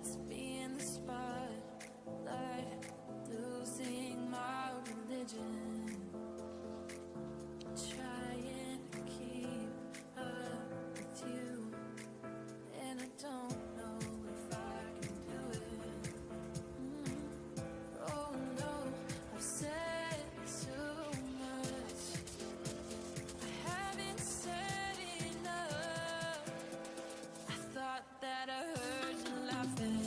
Let's be in the spotlight, losing my religion, trying to keep up with you, and I don't know if I can do it. Oh no, I've said too much, I haven't said enough. I thought that I heard you laughing.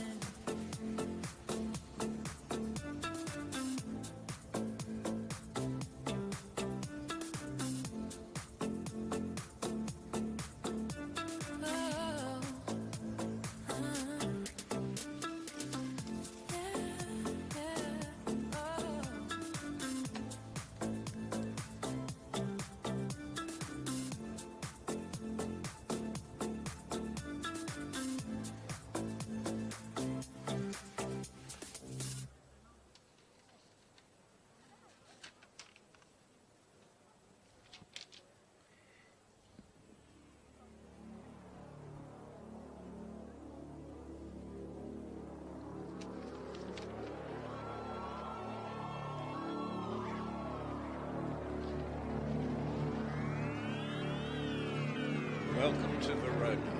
Welcome to Verona.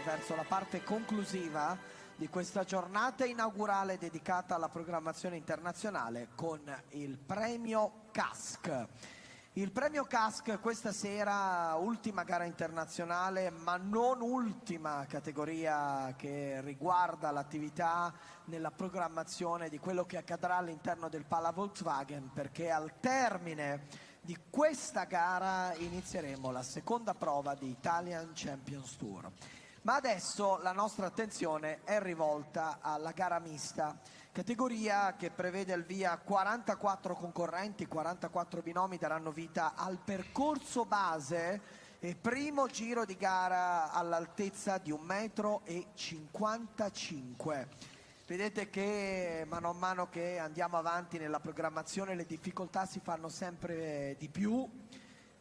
Verso la parte conclusiva di questa giornata inaugurale dedicata alla programmazione internazionale con il premio CASC. Il premio CASC questa sera, ultima gara internazionale, ma non ultima categoria che riguarda l'attività nella programmazione di quello che accadrà all'interno del Pala Volkswagen, perché al termine di questa gara inizieremo la seconda prova di Italian Champions Tour. Ma adesso la nostra attenzione è rivolta alla gara mista, categoria che prevede al via 44 concorrenti, 44 binomi daranno vita al percorso base e primo giro di gara all'altezza di 1,55 m. Vedete che mano a mano che andiamo avanti nella programmazione le difficoltà si fanno sempre di più.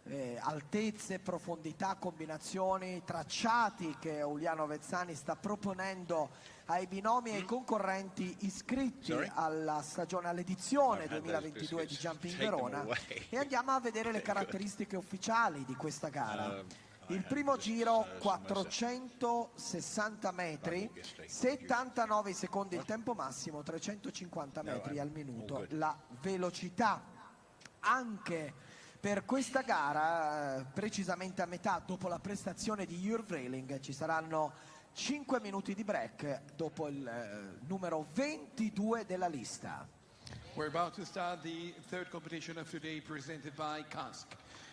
Altezze, profondità, combinazioni, tracciati che Giuliano Vezzani sta proponendo ai binomi e ai concorrenti iscritti alla stagione, all'edizione 2022 di Jumping Verona, e andiamo a vedere le caratteristiche ufficiali di questa gara. Il primo giro 460 metri, 79 secondi il tempo massimo, 350 metri al minuto la velocità. Anche per questa gara, precisamente a metà dopo la prestazione di Jürgen Vreiling, ci saranno 5 minuti di break dopo il numero 22 della lista. We're about to start the third competition of today presented by CASC.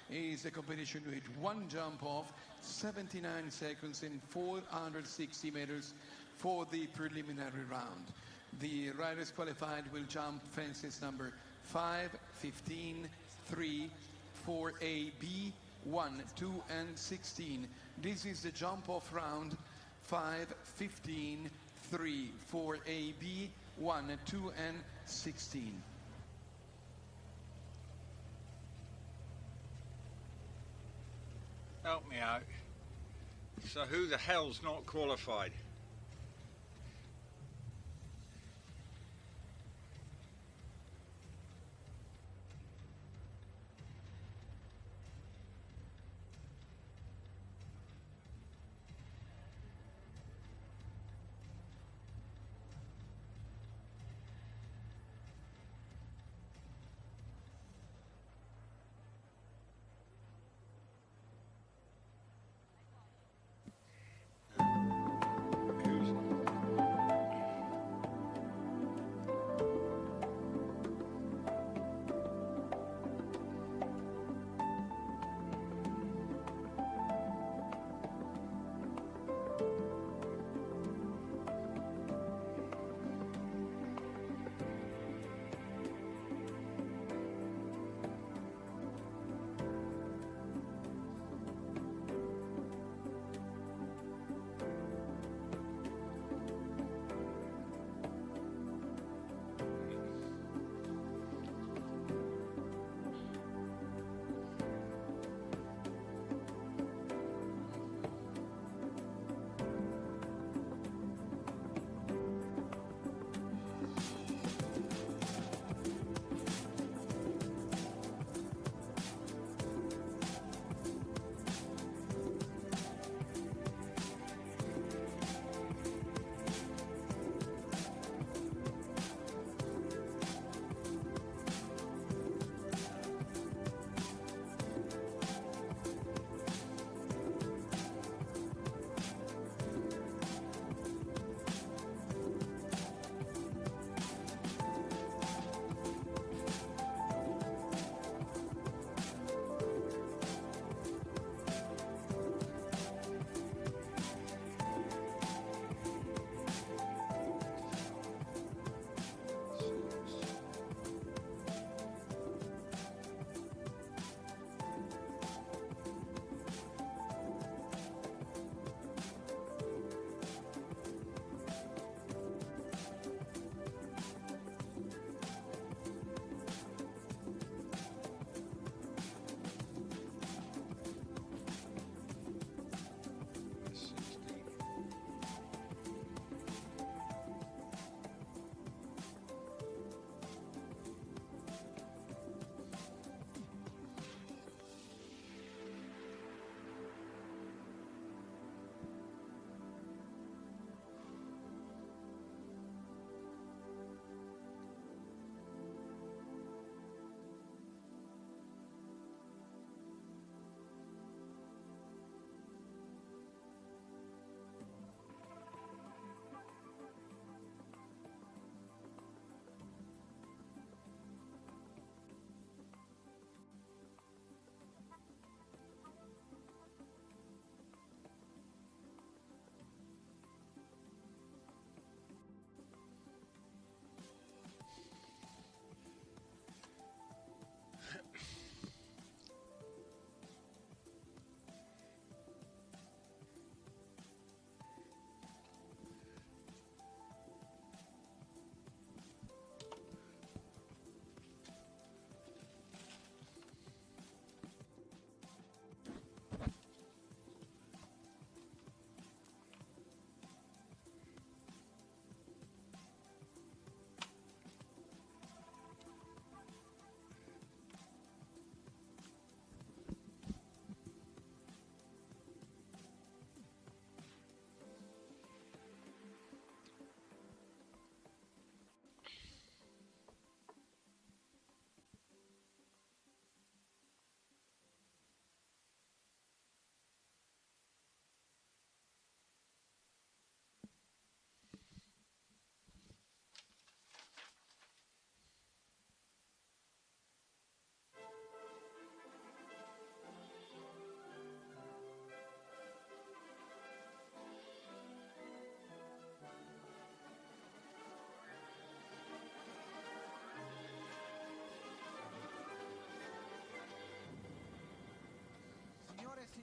It's a competition with one jump off, 79 seconds and 460 meters for the preliminary round. The riders qualified will jump fences number 5, 15, 3, 4A, B, 1, 2 and 16. This is the jump off round 5, 15, 3, 4A, B, 1, 2 and 16. Help me out. So who the hell's not qualified?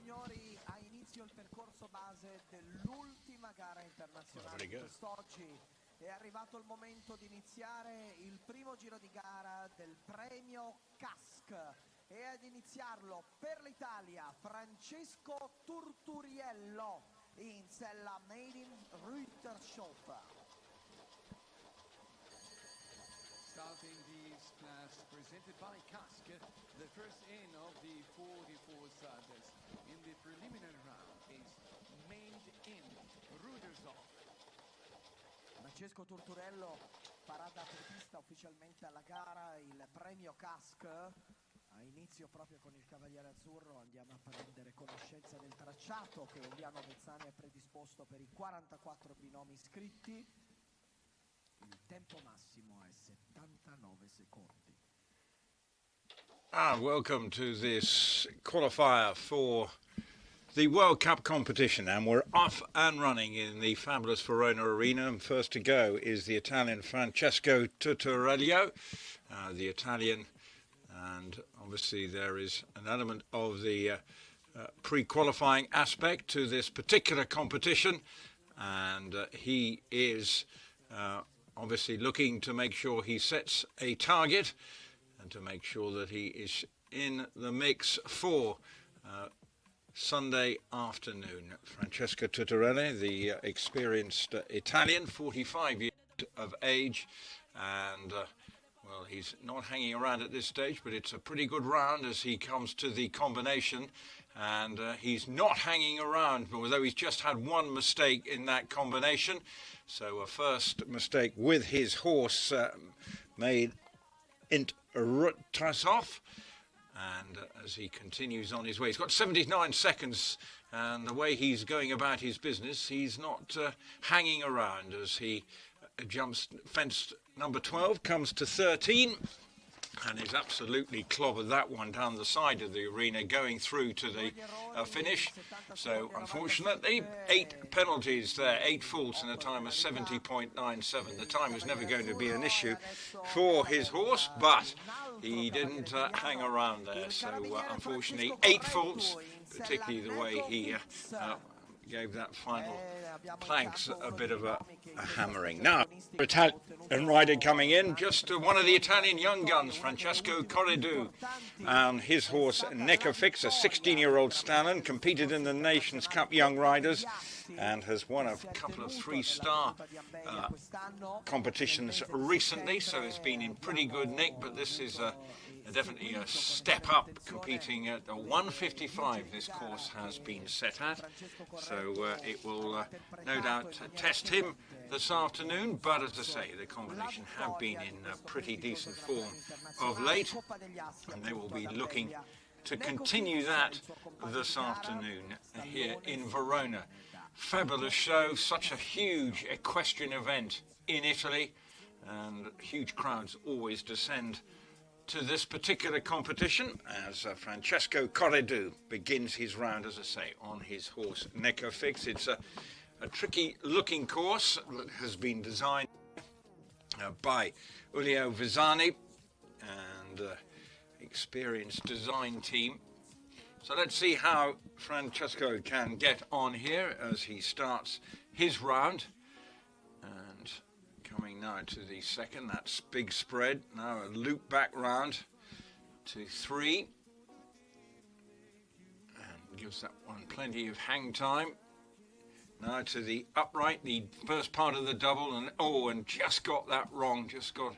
signori, ha inizio il percorso base dell'ultima gara internazionale di quest'oggi. È arrivato il momento di iniziare il primo giro di gara del premio CASC e ad iniziarlo per l'Italia Francesco Turturiello in sella Made in Rütershof. Starting this class presented by Kask, the first in of the 44 starters in the preliminary round is Made in Rütershof. Francesco Turturello farà da apripista ufficialmente alla gara. Il premio CASC ha inizio proprio con il Cavaliere Azzurro. Andiamo a prendere conoscenza del tracciato che Uliano Vezzani ha predisposto per i 44 binomi iscritti. Il tempo massimo è 79 secondi. Welcome to this qualifier for the World Cup competition, and we're off and running in the fabulous Verona arena. And first to go is the Italian Francesco Turturello, the Italian, and obviously there is an element of the pre-qualifying aspect to this particular competition, and he is obviously looking to make sure he sets a target and to make sure that he is in the mix for Sunday afternoon. Francesco Turturello, the experienced Italian, 45 years of age, and well, he's not hanging around at this stage, but it's a pretty good round as he comes to the combination, and he's not hanging around, although he's just had one mistake in that combination. So a first mistake with his horse made in Rütershof. And as he continues on his way, he's got 79 seconds, and the way he's going about his business, he's not hanging around as he jumps fence number 12, comes to 13, and he's absolutely clobbered that one down the side of the arena, going through to the finish. So unfortunately, 8 penalties there, 8 faults in a time of 70.97. The time was never going to be an issue for his horse, but he didn't hang around there. So unfortunately, 8 faults, particularly the way he gave that final planks a bit of a hammering. Now, Italian rider coming in, just one of the Italian young guns, Francesco Corredu, and his horse Necofix, a 16-year-old stallion, competed in the Nations Cup Young Riders and has won a couple of 3-star competitions recently, so it's been in pretty good nick, but this is definitely a step up, competing at the 155 this course has been set at, so it will no doubt test him this afternoon, but as I say, the combination have been in pretty decent form of late, and they will be looking to continue that this afternoon here in Verona. Fabulous show, such a huge equestrian event in Italy, and huge crowds always descend to this particular competition as Francesco Corredu begins his round, as I say, on his horse Necofix. It's a tricky looking course that has been designed by Uliano Vezzani and experienced design team. So let's see how Francesco can get on here as he starts his round. And coming now to the second, that's big spread. Now a loop back round to 3. And gives that one plenty of hang time. Now to the upright, the first part of the double, and just got that wrong. Just got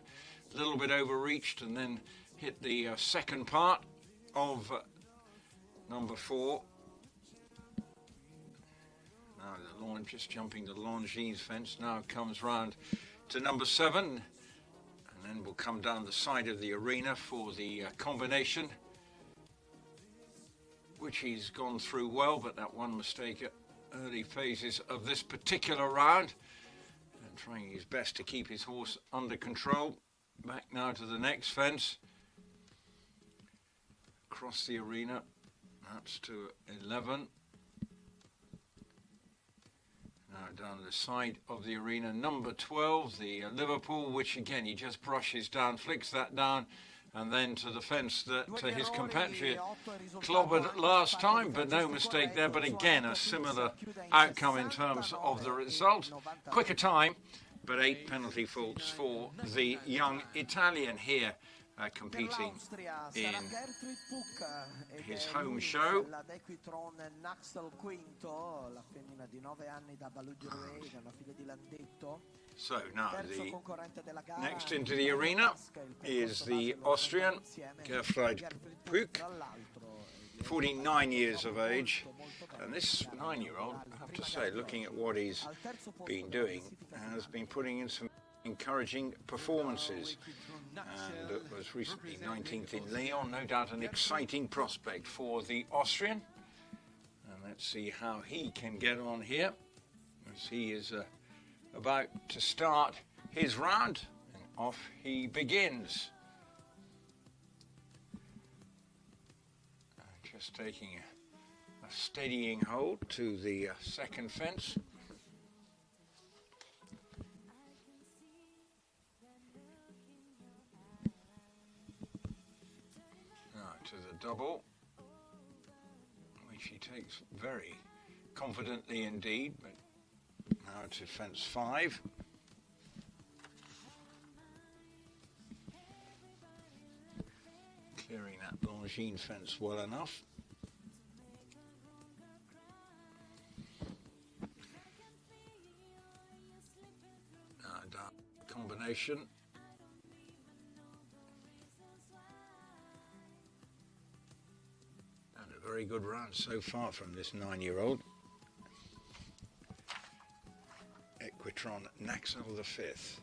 a little bit overreached and then hit the second part of number 4. Now the lawn, just jumping the Longines fence, now comes round to number 7, and then we'll come down the side of the arena for the combination, which he's gone through well, but that one mistake at early phases of this particular round, and trying his best to keep his horse under control. Back now to the next fence, across the arena, that's to 11. Now down the side of the arena, number 12, the Liverpool, which again he just brushes down, flicks that down, and then to the fence that his compatriot clobbered last time, but no mistake there. But again, a similar outcome in terms of the result. Quicker time, but 8 penalty faults for the young Italian here, competing in his home show. So now the next into the arena is the Austrian Gerfried Puck, 49 years of age, and this 9-year-old, I have to say, looking at what he's been doing, has been putting in some encouraging performances, and was recently 19th in Lyon. No doubt an exciting prospect for the Austrian, and let's see how he can get on here, as he is about to start his round, and off he begins. Just taking a steadying hold to the second fence. Now to the double, which he takes very confidently indeed, but now to fence 5. Clearing that Longines fence well enough. Combination. And a very good run so far from this 9-year-old. Equitron Naxal the 5th.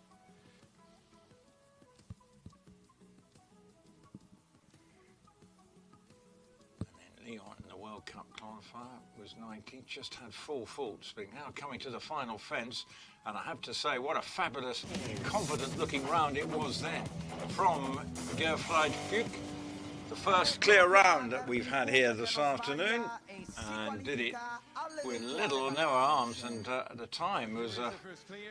And then Leon in the World Cup qualifier was 19th, just had 4 faults, but now coming to the final fence, and I have to say, what a fabulous, confident-looking round it was then from Gerfried Puck. The first clear round that we've had here this afternoon, and did it with little or no arms, and at the time it was a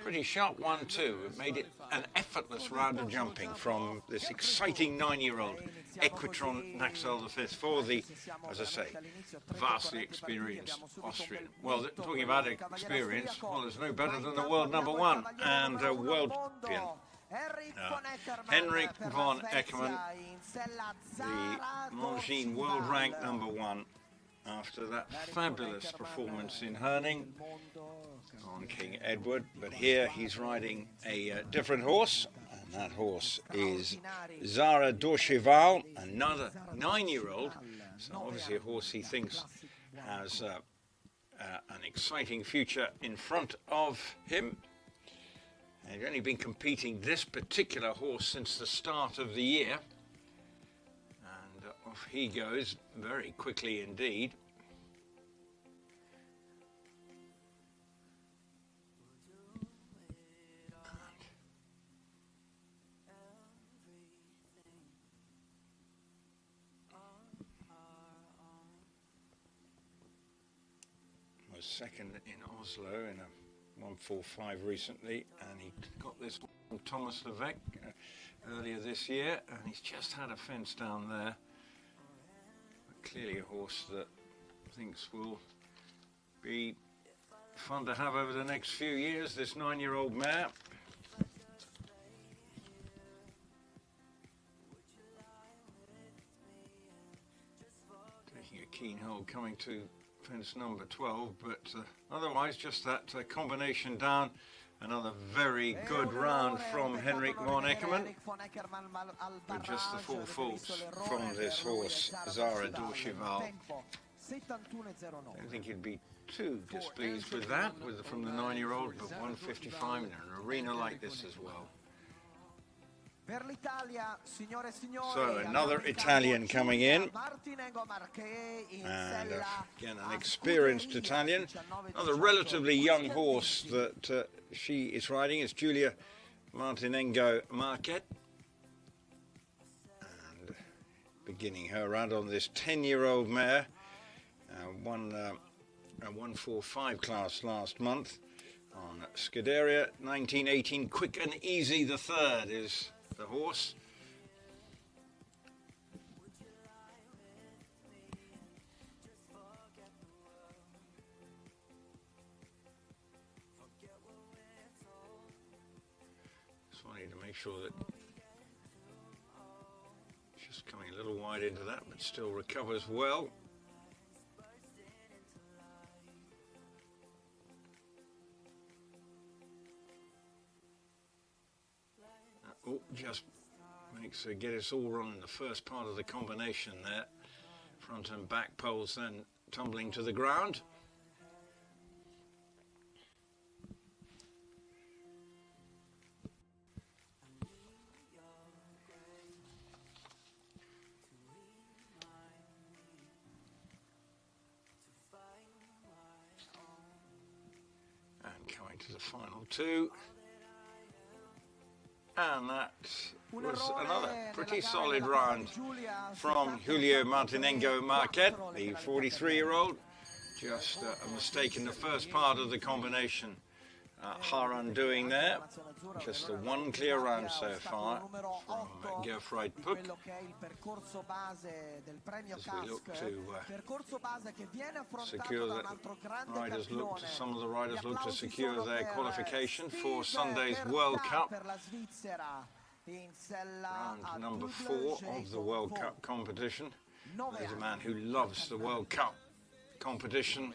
pretty sharp 1-2. It made it an effortless round of jumping from this exciting 9-year-old Equitron Naxal the 5th for the, as I say, vastly experienced Austrian. Well, talking about experience, well, there's no better than the world #1 and a world champion. Henrik von Eckermann, the Longines world rank #1, after that fabulous performance in Herning on King Edward. But here he's riding a different horse, and that horse is Zara Dorcheval, another 9-year-old. So obviously a horse he thinks has an exciting future in front of him. And he's only been competing this particular horse since the start of the year. And off he goes very quickly indeed. Was second in Oslo in a 145 recently, and he got this from Thomas Levesque earlier this year, and he's just had a fence down there. But clearly a horse that thinks will be fun to have over the next few years, this 9-year-old mare. Taking a keen hold coming to fence number 12, but otherwise just that combination down. Another very good round from Henrik von Eckermann, with just the 4 faults from this horse, Zara Dorcheval. I don't think he'd be too displeased with that, from the 9-year-old, but 155 in an arena like this as well. So another Italian coming in, and again an experienced Italian. Another relatively young horse that she is riding is Giulia Martinengo Marquette, and beginning her round on this 10-year-old mare. Won a 145 class last month on Scuderia. 1918 Quick and Easy the third is the horse. to make sure that just coming a little wide into that, but still recovers well. Oh, just makes her get us all wrong in the first part of the combination there. Front and back poles then tumbling to the ground. And coming to the final two. And that was another pretty solid round from Julio Martinengo Marquet, the 43-year-old. Just a mistake in the first part of the combination. Her undoing there. Just the one clear round so far from Gerfried Puck. As we look to secure that some of the riders look to secure their qualification for Sunday's World Cup. Round number 4 of the World Cup competition. There's a man who loves the World Cup competition,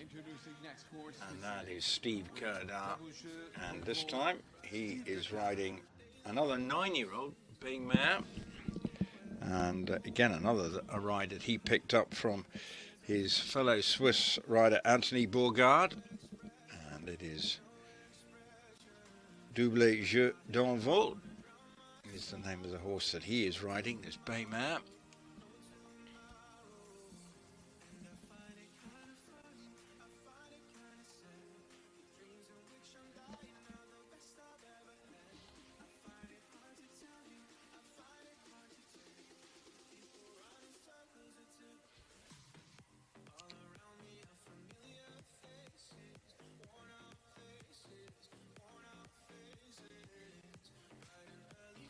and that is Steve Kerdar, and this time he is riding another 9-year-old being Mare, and again a ride that he picked up from his fellow Swiss rider Anthony Bourgard, and it is Double Jeu d'Envol is the name of the horse that he is riding, this bay mare.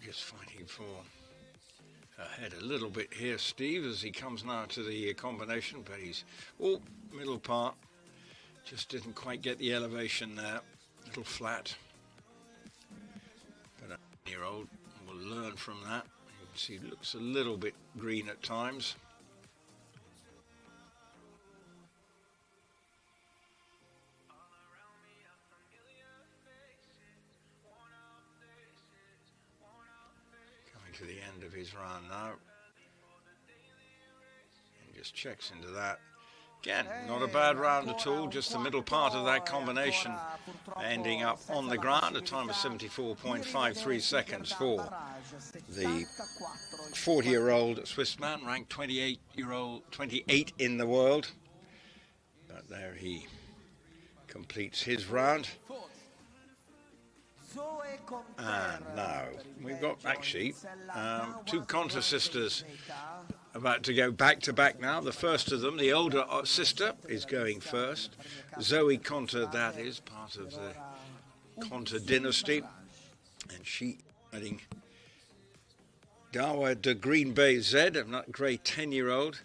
Just fighting for ahead a little bit here, Steve, as he comes now to the combination, but he's middle part, just didn't quite get the elevation there, a little flat. But a 9-year-old will learn from that. You can see it looks a little bit green at times. To the end of his run now, and just checks into that again. Not a bad round at all, just the middle part of that combination, ending up on the ground. A time of 74.53 seconds for the 40-year-old Swiss man, ranked 28 in the world. But there he completes his round. And now we've got actually two Conta sisters about to go back to back now. The first of them, the older sister, is going first. Zoe Conta, that is part of the Conta dynasty, and she riding Dawa de Green Bay Z, a great 10-year-old,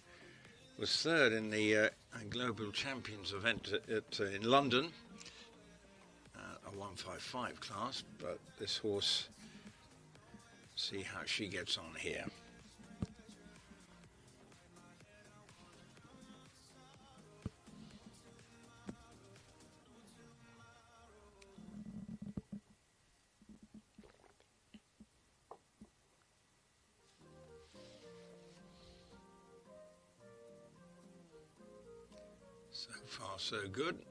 was third in the Global Champions event in London. A 155 class, but this horse, see how she gets on here. So far, so good.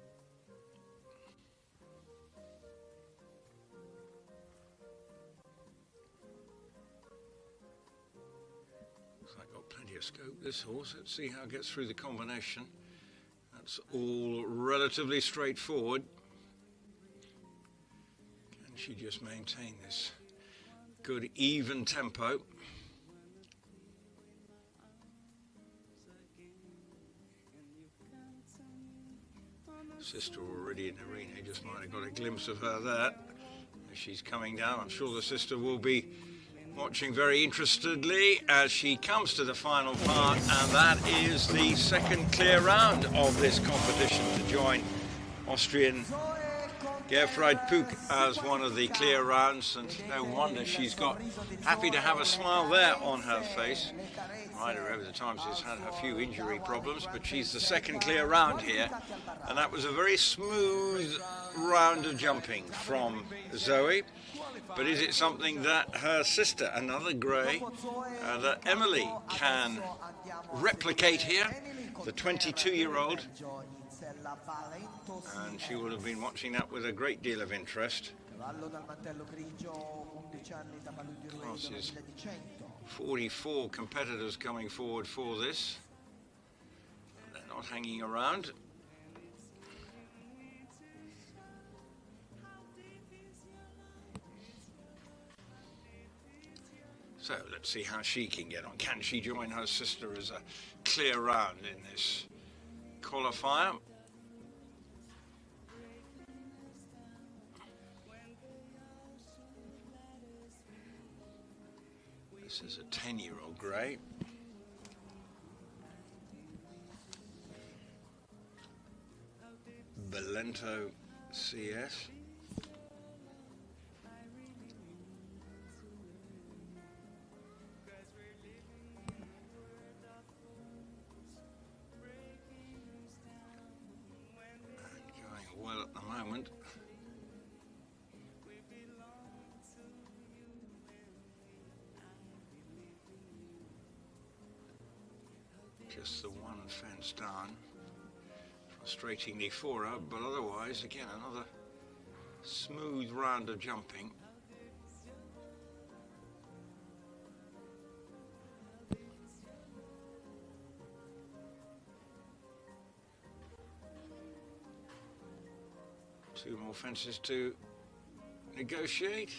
Scope this horse. Let's see how it gets through the combination. That's all relatively straightforward. Can she just maintain this good even tempo? Sister already in the arena, just might have got a glimpse of her there as she's coming down. I'm sure the sister will be watching very interestedly as she comes to the final part, and that is the second clear round of this competition to join Austrian Gertrude Pook as one of the clear rounds, and no wonder she's got happy to have a smile there on her face. Ryder over the times has had a few injury problems, but she's the second clear round here, and that was a very smooth round of jumping from Zoe. But is it something that her sister, another grey, that Emily can replicate here? The 22-year-old, and she would have been watching that with a great deal of interest. Classes 44 competitors coming forward for this. They're not hanging around. So let's see how she can get on. Can she join her sister as a clear round in this qualifier? This is a 10-year-old grey. Belento CS. Well, at the moment, just the one fence down, frustratingly for her, but otherwise, again, another smooth round of jumping. Two more fences to negotiate.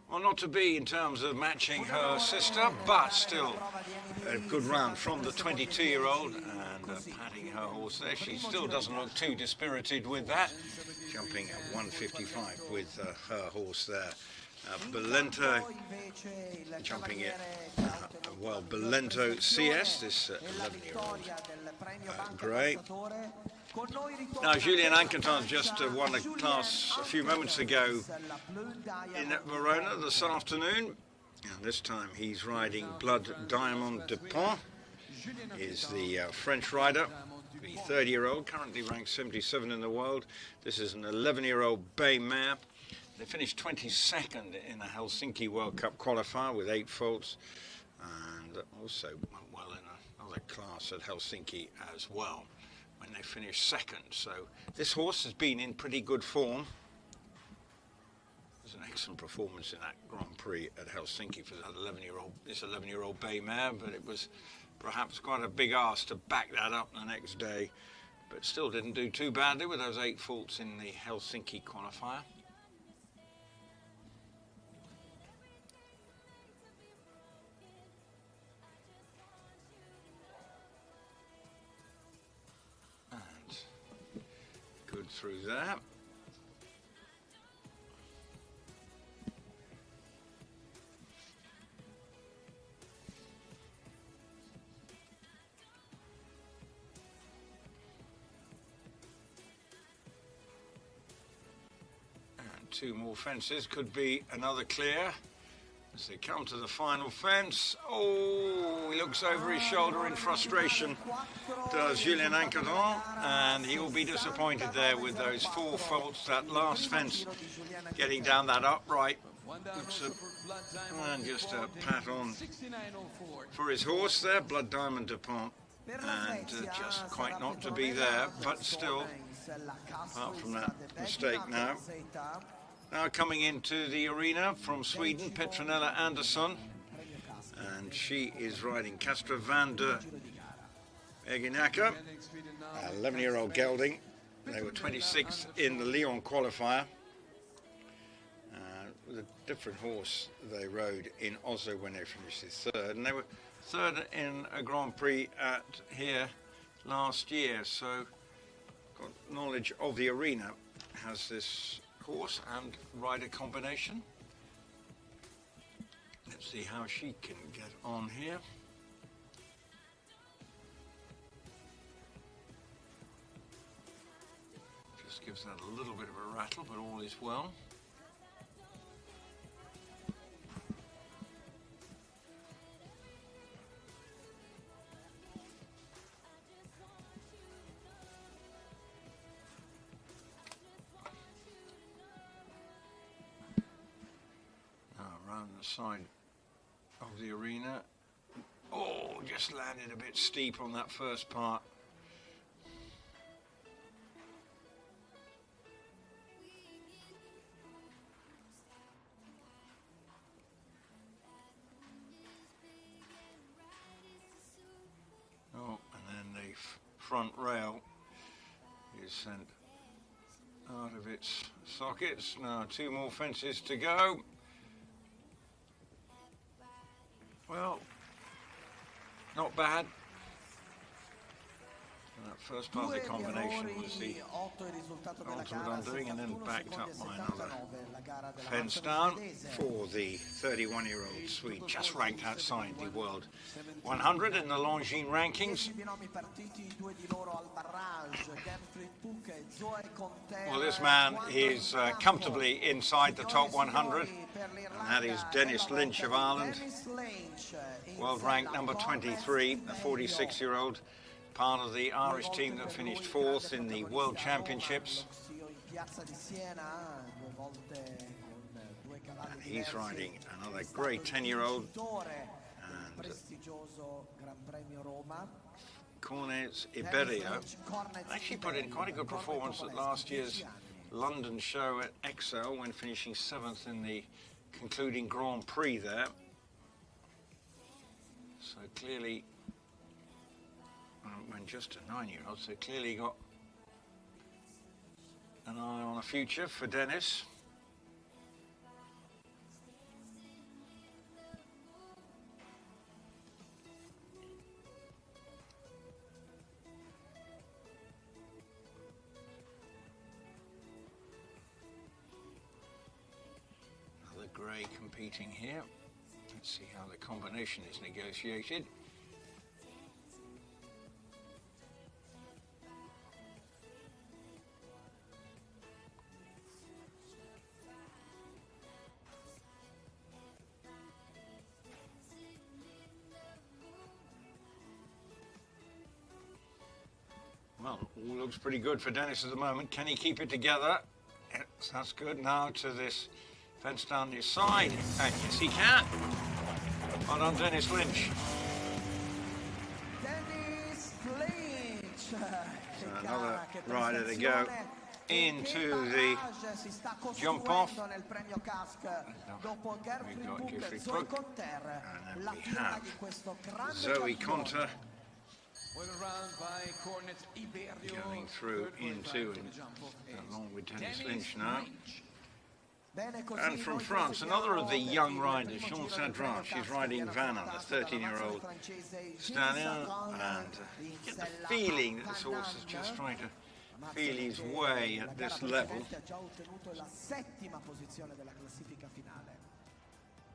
Well, not to be in terms of matching her sister, but still a good round from the 22-year-old, and patting her horse there. She still doesn't look too dispirited with that. Jumping at 155 with her horse there. Belento jumping it, well, Belento CS, this 11-year-old grey. Now, Julien Anquetin just won a class a few moments ago in Verona this afternoon, and this time he's riding Blood Diamond de Pont. Is the French rider, the 30-year-old, currently ranked 77 in the world. This is an 11-year-old bay mare. They finished 22nd in a Helsinki World Cup qualifier with 8 faults, and also well in another class at Helsinki as well, when they finished second. So this horse has been in pretty good form. It was an excellent performance in that Grand Prix at Helsinki for that 11-year-old bay mare, but it was perhaps quite a big ask to back that up the next day, but still didn't do too badly with those 8 faults in the Helsinki qualifier. Good through there. And 2 more fences, could be another clear. As they come to the final fence, oh, he looks over his shoulder in frustration, does Julien Anquetin, and he will be disappointed there with those 4 faults. That last fence, getting down that upright, and just a pat on for his horse there, Blood Diamond de Pont, and just quite not to be there, but still, apart from that mistake now. Now coming into the arena from Sweden, Petronella Andersson, and she is riding Castra van der Eginacker, 11-year-old gelding. They were 26th in the Lyon qualifier. With a different horse they rode in Oslo when they finished 3rd, and they were 3rd in a Grand Prix at here last year, so got knowledge of the arena, has this horse and rider combination. Let's see how she can get on here. Just gives that a little bit of a rattle, but all is well. Around the side of the arena. Oh, just landed a bit steep on that first part. Oh, and then the front rail is sent out of its sockets. Now 2 more fences to go. Well, not bad. And that first part of the combination was the ultimate undoing, and then backed up by another fence down for the 31-year-old Swede, just ranked outside the World 100 in the Longines rankings. Well, this man is comfortably inside the top 100, and that is Dennis Lynch of Ireland, world rank number 23, a 46-year-old, part of the Irish team that finished 4th in the World Championships. And he's riding another great 10-year-old, and Cornes Iberia actually put in quite a good performance at last year's London show at Excel when finishing 7th in the concluding Grand Prix there. So clearly, when just a 9-year-old, so clearly got an eye on a future for Dennis. Another grey competing here. Let's see how the combination is negotiated. Well, all looks pretty good for Dennis at the moment. Can he keep it together? Yes, that's good. Now to this fence down his side. And yes, he can. Well done, Dennis Lynch. Dennis Lynch. So another rider to go into the jump off. We've got Geoffrey Puck, and then we have Zoe Conter going through into and along with Dennis Lynch now. And from France, another of the young riders, Jean Sadran. She's riding Verona, a 13-year-old stallion, and you get the feeling that this horse is just trying to feel his way at this level.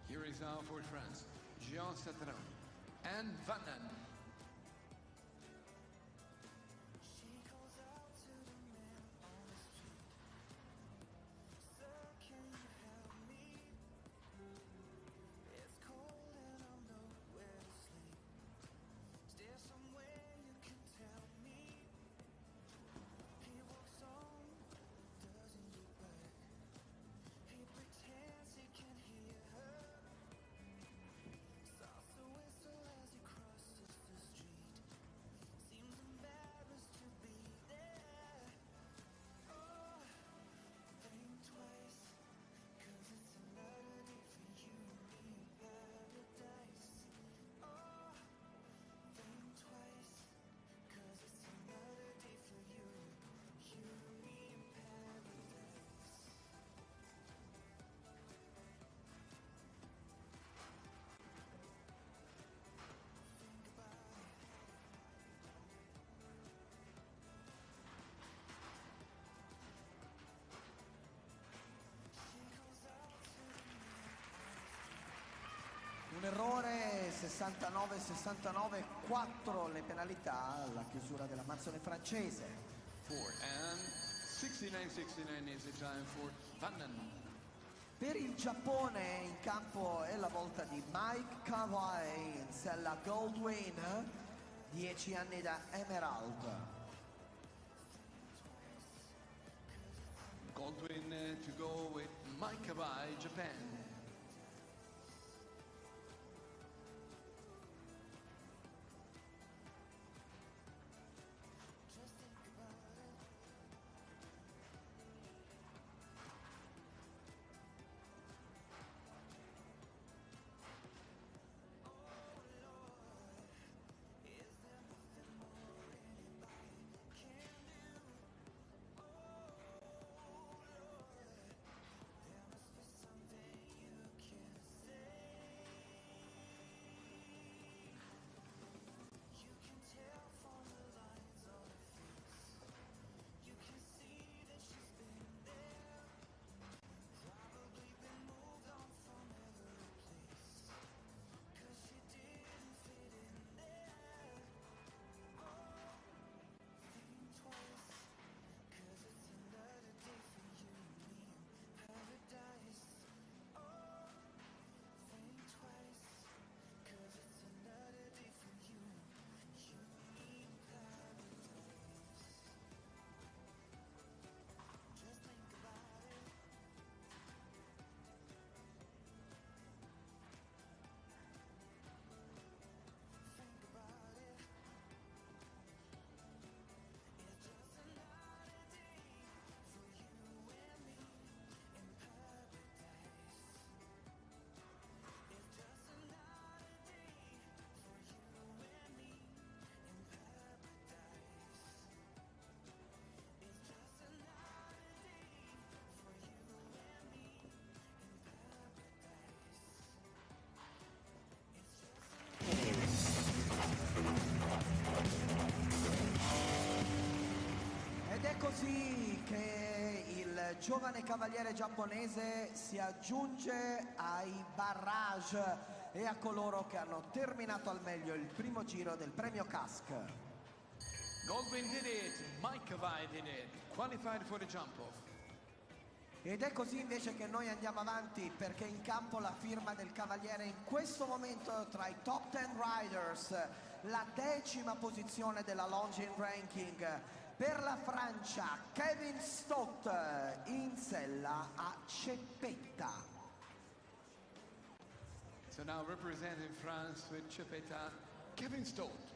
Here is now for France, Jean Sadran and Verona. Un errore, 69-69, 4 le penalità alla chiusura della mazzone francese. 4 and 69.69 is the time for London. Per il Giappone in campo è la volta di Mike Kawai in sella Goldwyn, 10 anni da Emerald. Goldwyn to go with Mike Kawai, Japan. Ed è così che il giovane cavaliere giapponese si aggiunge ai barrage e a coloro che hanno terminato al meglio il primo giro del premio Cask. Goldwyn did it, Mike Kawai did it, qualified for the jump off. Ed è così invece che noi andiamo avanti, perché in campo la firma del cavaliere in questo momento tra i top 10 riders, la 10ª posizione della Longines ranking. Per la Francia, Kevin Stott in sella a Ceppetta. So now representing France with Ceppetta, Kevin Stott.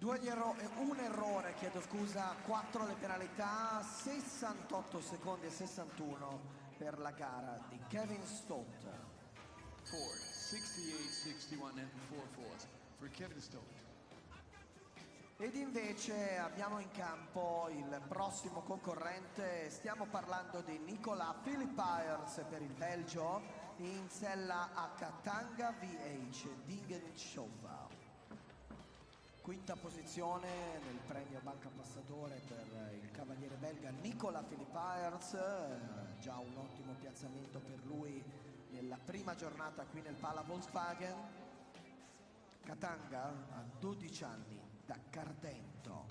Un errore, chiedo scusa, 4 le penalità, 68 secondi e 61 per la gara di Kevin Stott. 68, 61 and 4 fours for Kevin Stott. Ed invece abbiamo in campo il prossimo concorrente, stiamo parlando di Nicolas Qualifier per il Belgio, in sella a Katanga VH Dingenschova. Quinta posizione nel premio Banca Passatore per il cavaliere belga Nicolas Qualifier, già un ottimo piazzamento per lui nella prima giornata qui nel Pala Volkswagen. Katanga ha 12 anni da Cardento.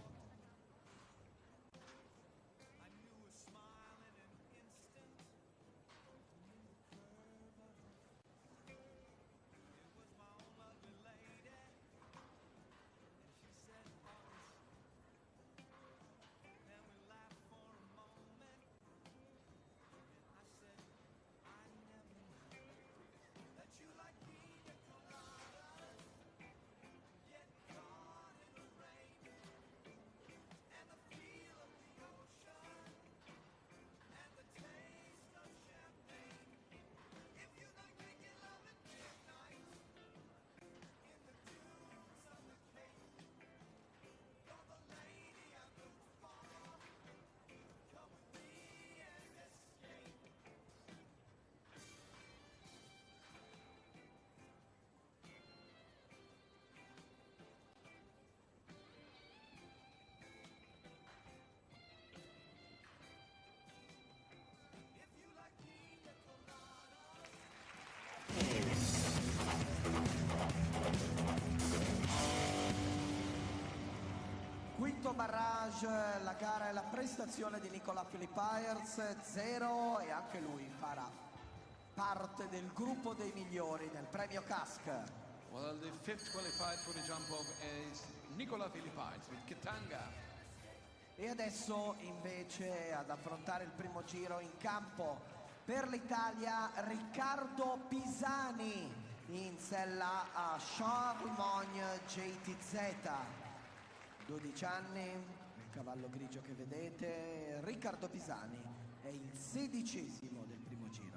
Quinto barrage, la gara e la prestazione di Nicola Philippiers, 0, e anche lui farà parte del gruppo dei migliori del premio CASC. Well, the fifth qualified for the jump off is Nicola Philippiers with Katanga. E adesso invece ad affrontare il primo giro in campo per l'Italia Riccardo Pisani in sella a Charlemagne JTZ. 12 anni, il cavallo grigio che vedete. Riccardo Pisani è il 16° del primo giro.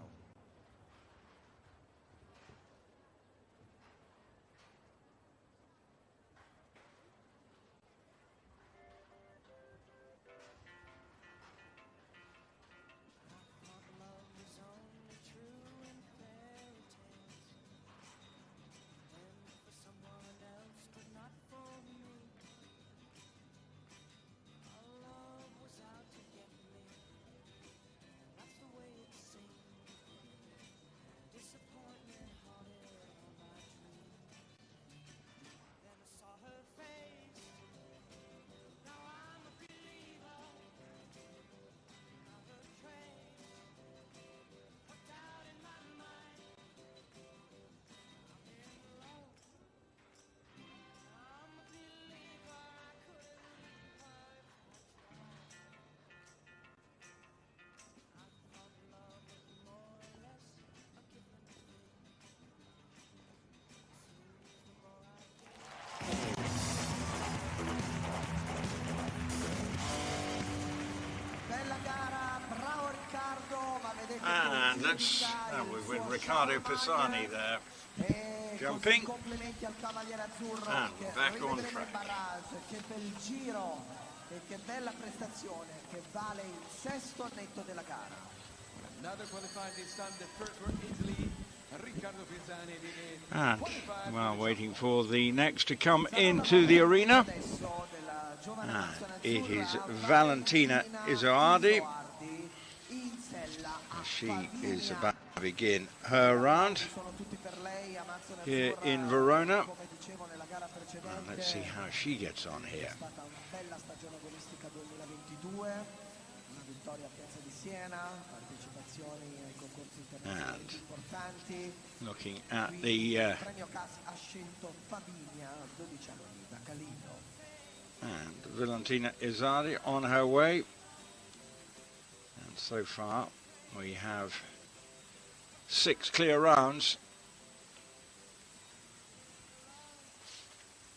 And that's with Riccardo Pisani there, jumping and back on track. Che bel giro e che bella prestazione che vale il 6° netto della gara. Another qualified this time, the first for Italy, Riccardo Pisani. And well, waiting for the next to come into the arena. And it is Valentina Isoardi. She is about to begin her round here in Verona. And let's see how she gets on here. And looking at the and Valentina Isoardi on her way. And so far we have 6 clear rounds,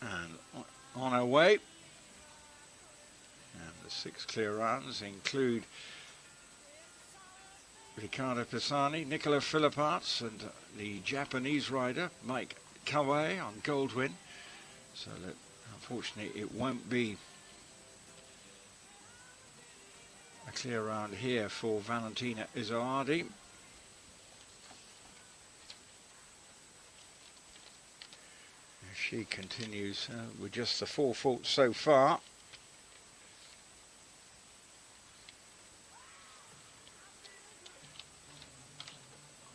and on our way, and the 6 clear rounds include Riccardo Pisani, Nicola Philippiers, and the Japanese rider Mike Quali on Goldwyn. So that unfortunately it won't be a clear round here for Valentina Isoardi. She continues with just the 4 faults so far.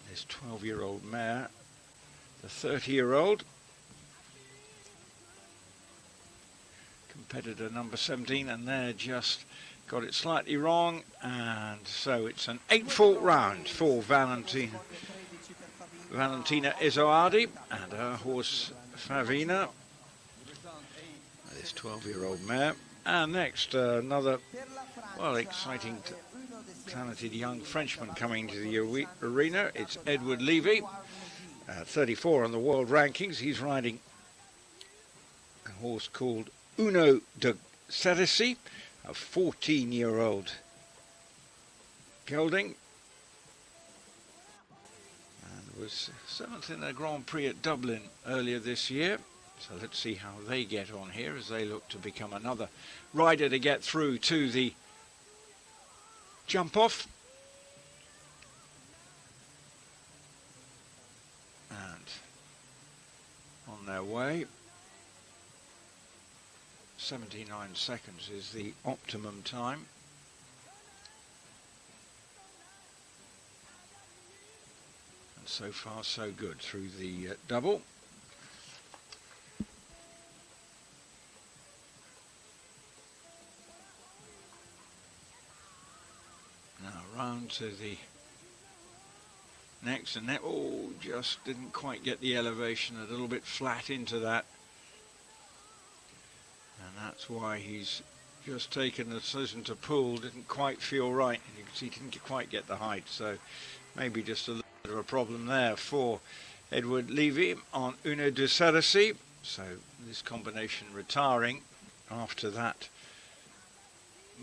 This 12-year-old mare, the 30-year-old competitor number 17, and they're just got it slightly wrong, and so it's an 8-fault round for Valentina Isoardi and her horse Favina, this 12-year-old mare. And next, another, well, exciting, talented young Frenchman coming to the arena. It's Edward Levy, 34 on the world rankings. He's riding a horse called Uno de Cerisi, a 14-year-old gelding, and was 7th in the Grand Prix at Dublin earlier this year. So let's see how they get on here as they look to become another rider to get through to the jump off. And on their way, 79 seconds is the optimum time. And so far so good through the double. round to the next, and that, oh, just didn't quite get the elevation, a little bit flat into that, and that's why he's just taken the decision to pull. Didn't quite feel right, and you can see he didn't quite get the height, so maybe just a little bit of a problem there for Edward Levy on Uno de Cerasi. So this combination retiring after that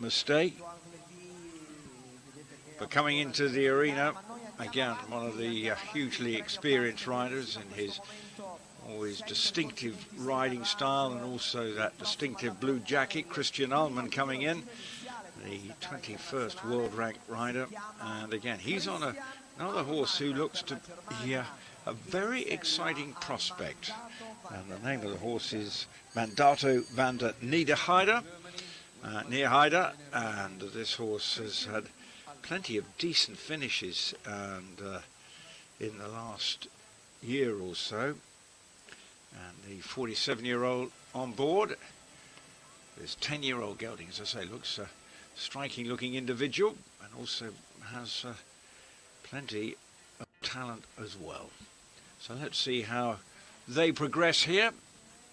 mistake. But coming into the arena, again, one of the hugely experienced riders in his always distinctive riding style, and also that distinctive blue jacket, Christian Ullmann coming in, the 21st world ranked rider. And again, he's on another horse who looks to be a very exciting prospect. And the name of the horse is Mandato van der Neerheide. And this horse has had plenty of decent finishes and in the last year or so. And the 47-year-old on board. This 10-year-old gelding, as I say, looks a striking-looking individual, and also has plenty of talent as well. So let's see how they progress here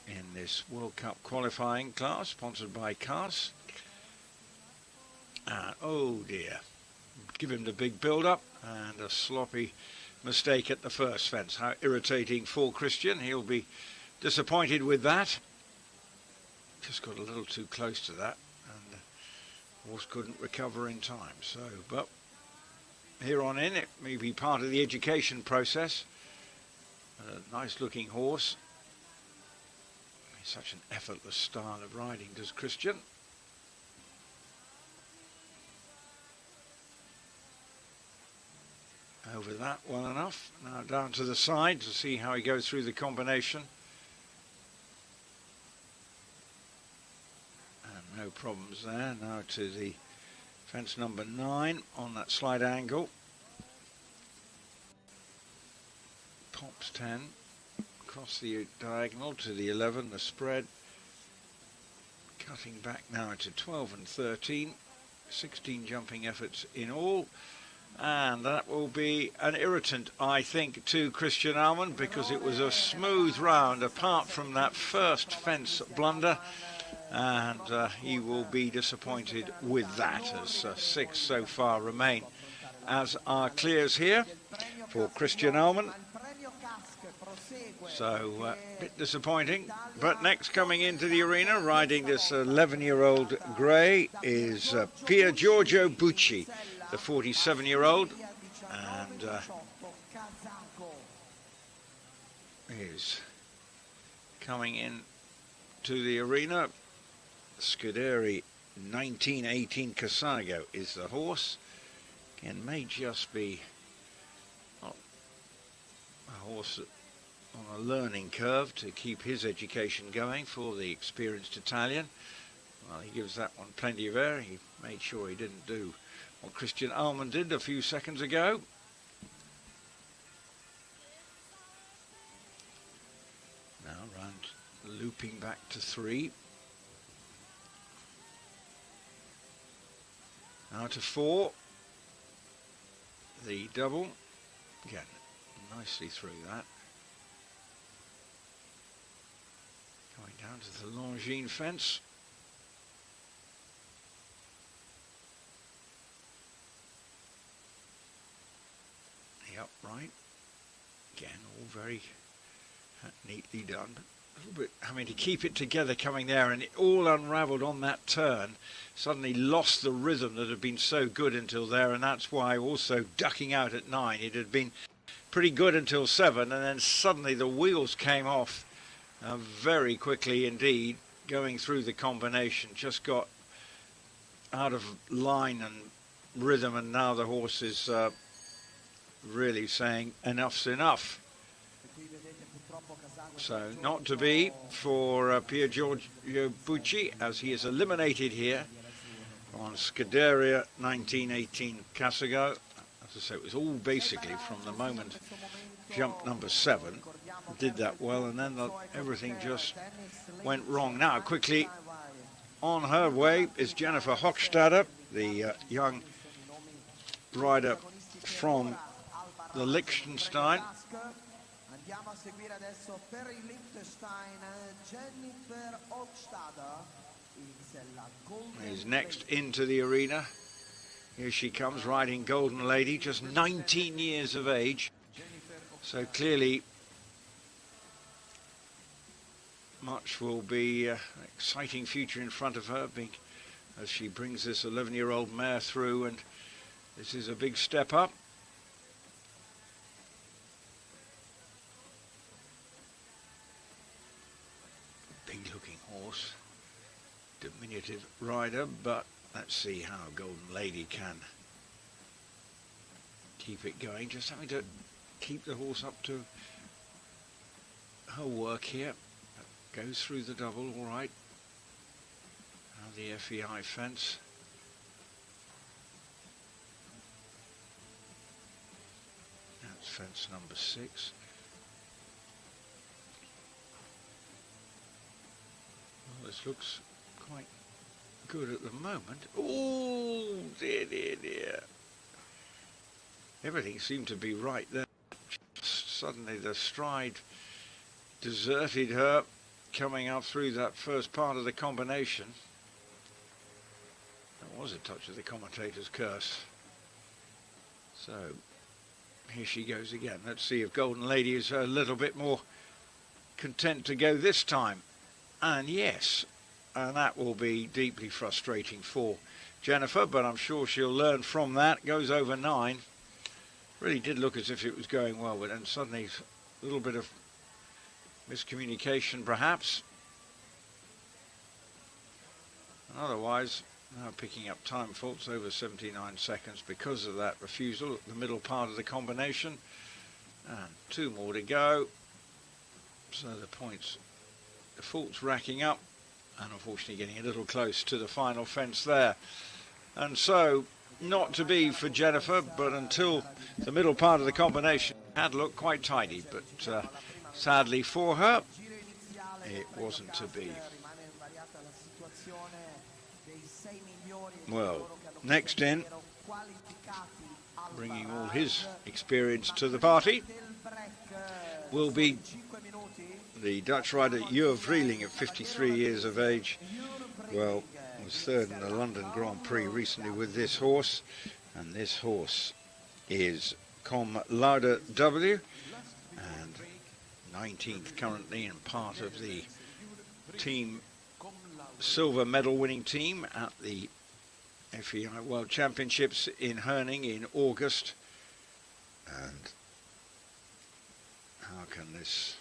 in this World Cup qualifying class, sponsored by CAS. And oh dear, give him the big build-up and a sloppy mistake at the first fence. How irritating for Christian. He'll be disappointed with that. Just got a little too close to that, and the horse couldn't recover in time. So, but here on in, it may be part of the education process. A nice looking horse. Such an effortless style of riding does Christian. Over that well enough. Now down to the side to see how he goes through the combination. And no problems there. Now to the fence number 9 on that slight angle. Pops 10. Across the diagonal to the 11, the spread. Cutting back now to 12 and 13. 16 jumping efforts in all. And that will be an irritant, I think, to Christian Ullmann, because it was a smooth round apart from that first fence blunder, and he will be disappointed with that, as 6 so far remain as our clears here for Christian Ullmann. So a bit disappointing. But next coming into the arena, riding this 11-year-old grey, is Pier Giorgio Bucci, the 47-year-old, and is coming in to the arena. Scuderi 1918 Casago is the horse. Again, may just be a horse on a learning curve to keep his education going for the experienced Italian. Well, he gives that one plenty of air. He made sure he didn't do what Christian Ullmann did a few seconds ago. Now round, looping back to 3. Now to 4. The double. Again, nicely through that. Going down to the Longines fence. The upright. Again, all very neatly done. But a little bit having to keep it together coming there, and it all unravelled on that turn. Suddenly lost the rhythm that had been so good until there, and that's why also ducking out at 9. It had been pretty good until 7, and then suddenly the wheels came off very quickly indeed, going through the combination. Just got out of line and rhythm, and now the horse is really saying enough's enough. So not to be for Pier Giorgio Bucci, as he is eliminated here on Scuderia 1918 Casago. As I say, it was all basically from the moment jump number 7 did that well, and then everything just went wrong. Now quickly on her way is Jennifer Hochstadter, the young rider from the Liechtenstein. Andiamo a seguire adesso per il Liechtenstein Jennifer Olstadter. Is next into the arena. Here she comes riding Golden Lady, just 19 years of age. So clearly much will be an exciting future in front of her as she brings this 11-year-old mare through, and this is a big step up. Big looking horse, diminutive rider, but let's see how Golden Lady can keep it going. Just having to keep the horse up to her work here. Goes through the double, all right. Now the FEI fence. That's fence number 6. Well, this looks quite good at the moment. Oh, dear, dear, dear. Everything seemed to be right there. Suddenly the stride deserted her coming up through that first part of the combination. That was a touch of the commentator's curse. So here she goes again. Let's see if Golden Lady is a little bit more content to go this time. And yes, and that will be deeply frustrating for Jennifer, but I'm sure she'll learn from that. Goes over 9. Really did look as if it was going well, but then suddenly a little bit of miscommunication perhaps. And otherwise, now picking up time faults over 79 seconds because of that refusal at the middle part of the combination. And 2 more to go. So the points, the faults racking up, and unfortunately getting a little close to the final fence there. And so, not to be for Jennifer, but until the middle part of the combination had looked quite tidy, but sadly for her, it wasn't to be. Well, next in, bringing all his experience to the party, will be the Dutch rider Jur Vreeling at 53 years of age. Well, was 3rd in the London Grand Prix recently with this horse, and this horse is Cum Laude W, and 19th currently, and part of the team silver medal winning team at the FEI World Championships in Herning in August. And how can this,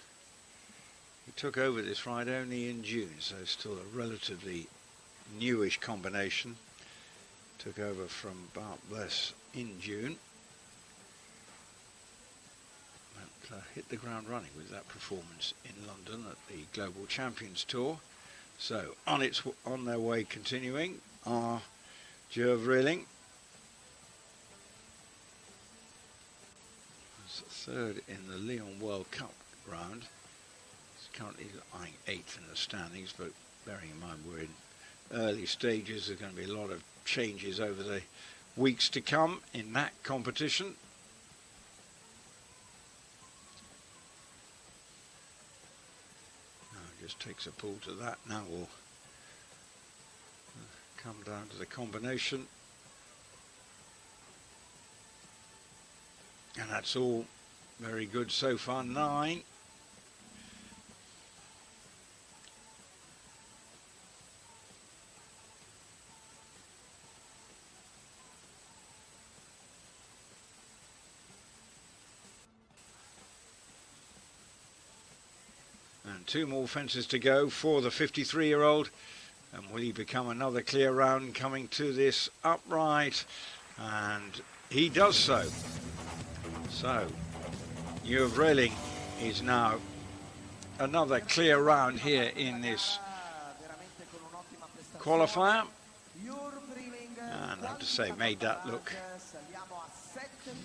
he took over this ride only in June, so still a relatively newish combination. Took over from Bart Bless in June, but hit the ground running with that performance in London at the Global Champions Tour. So on their way continuing are Jur Vreeling, 3rd in the Lyon World Cup round. He's currently eyeing 8th in the standings, but bearing in mind we're in early stages, there's going to be a lot of changes over the weeks to come in that competition. Now just takes a pull to that. Now we'll come down to the combination, and that's all very good so far. 9. And 2 more fences to go for the 53-year-old. And will he become another clear round coming to this upright? And he does so. So, Jur Vreeling is now another clear round here in this qualifier. And I have to say, made that look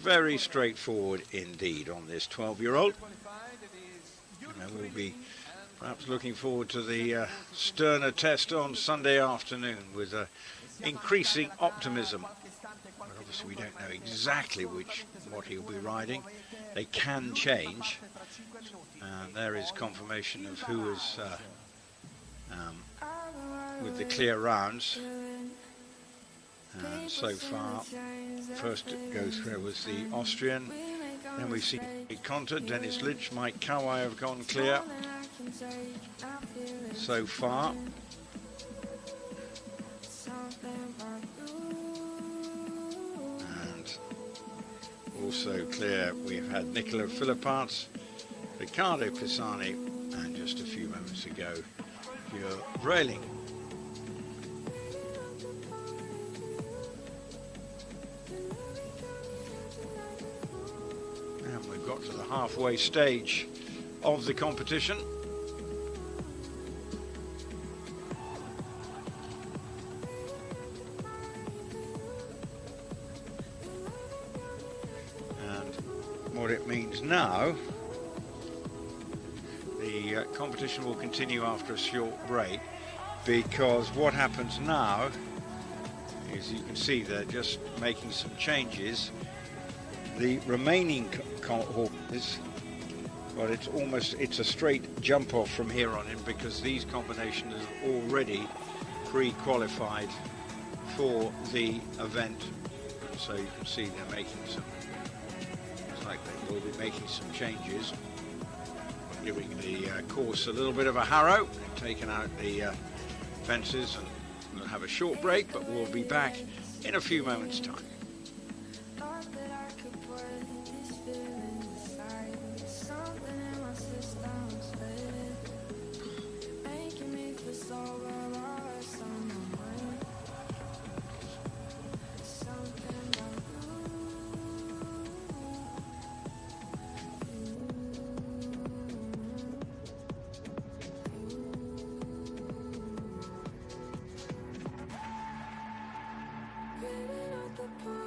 very straightforward indeed on this 12-year-old. And we'll be perhaps looking forward to the sterner test on Sunday afternoon with increasing optimism. But obviously we don't know exactly what he'll be riding. They can change, and there is confirmation of who is with the clear rounds. And so far, first to go through was the Austrian. Then we've seen Conta, Dennis Lidge, Mike Kawai have gone clear so far. And also clear, we've had Nicola Philipparts, Riccardo Pisani, and just a few moments ago, Björn Brailing. And we've got to the halfway stage of the competition. And what it means now, the competition will continue after a short break, because what happens now is, you can see they're just making some changes. The remaining horses, well, it's a straight jump off from here on in, because these combinations are already pre-qualified for the event. So you can see they're making some, it's like they will be making some changes, giving the course a little bit of a harrow, taking out the fences, and we'll have a short break, but we'll be back in a few moments' time. The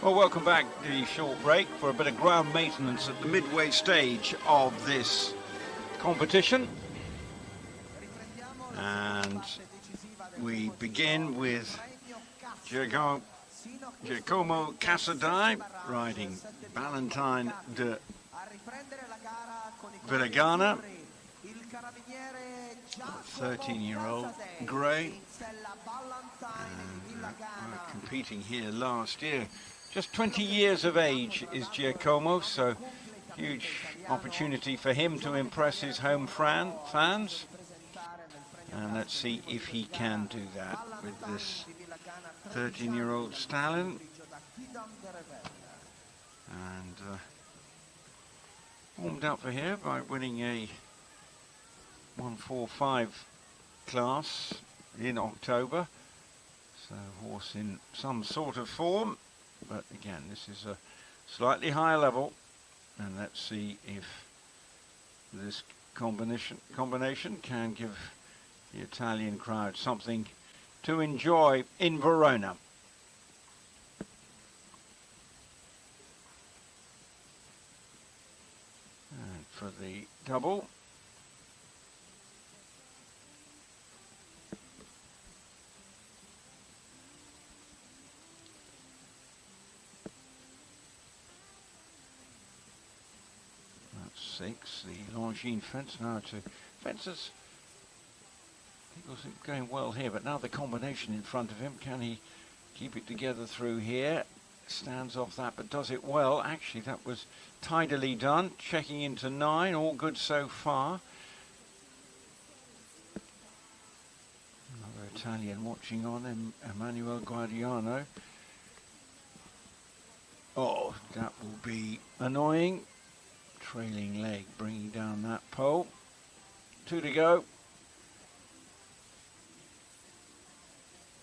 Well, welcome back to the short break for a bit of ground maintenance at the midway stage of this competition. And we begin with Giacomo Casadei riding Valentine de Verona, 13-year-old grey, and were competing here last year. Just 20 years of age is Giacomo, so huge opportunity for him to impress his home fans. And let's see if he can do that with this 13-year-old stallion. And warmed up for here by winning a 145 class in October. So horse in some sort of form. But again, this is a slightly higher level. And let's see if this combination can give the Italian crowd something to enjoy in Verona. And for the double, that's 6. The Longines fence now to fences. It was going well here, but now the combination in front of him. Can he keep it together through here? Stands off that, but does it well. Actually, that was tidily done. Checking into 9, all good so far. Another Italian watching on, Emanuele Guardiano. Oh, that will be annoying. Trailing leg bringing down that pole. 2 to go.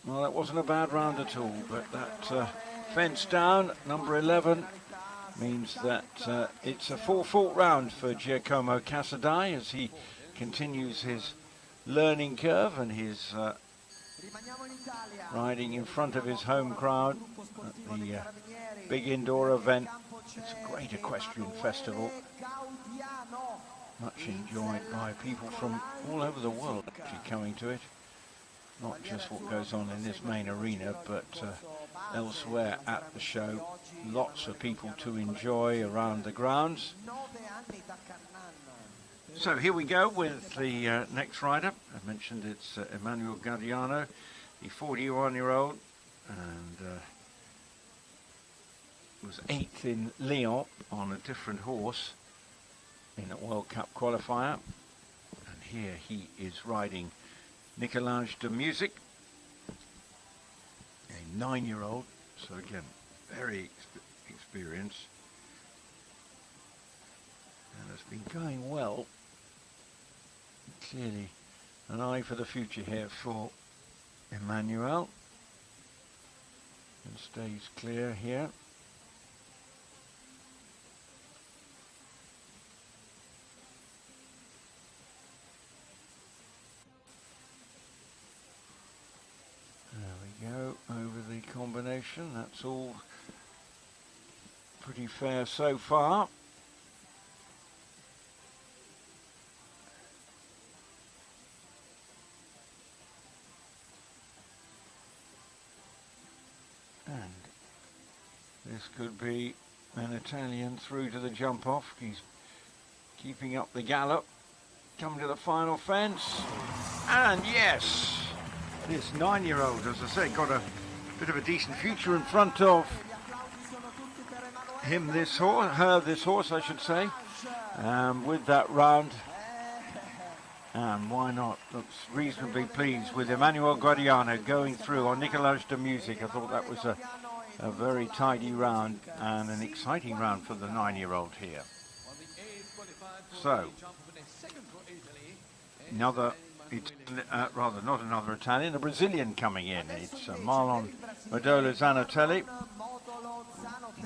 Well, that wasn't a bad round at all, but that fence down, number 11, means that it's a 4-fault round for Giacomo Casadei as he continues his learning curve and his riding in front of his home crowd at the big indoor event. It's a great equestrian festival, much enjoyed by people from all over the world actually coming to it. Not just what goes on in this main arena, but elsewhere at the show. Lots of people to enjoy around the grounds. So here we go with the next rider. I mentioned it's Emanuele Guardiano, the 41-year-old, and was 8th in Lyon on a different horse in a World Cup qualifier. And here he is riding Nicolas de Music, a 9-year-old, so again, very experienced, and has been going well. Clearly an eye for the future here for Emanuele, and stays clear here. Go over the combination. That's all pretty fair so far. And this could be an Italian through to the jump off. He's keeping up the gallop. Coming to the final fence. And yes! This 9-year-old, as I say, got a bit of a decent future in front of him, this horse, I should say, with that round. And why not? Looks reasonably pleased with Emanuele Guardiano going through on Nicolas de Music. I thought that was a very tidy round and an exciting round for the 9-year-old here. So, another, rather not another Italian, a Brazilian coming in. It's Marlon Modola Zanatelli,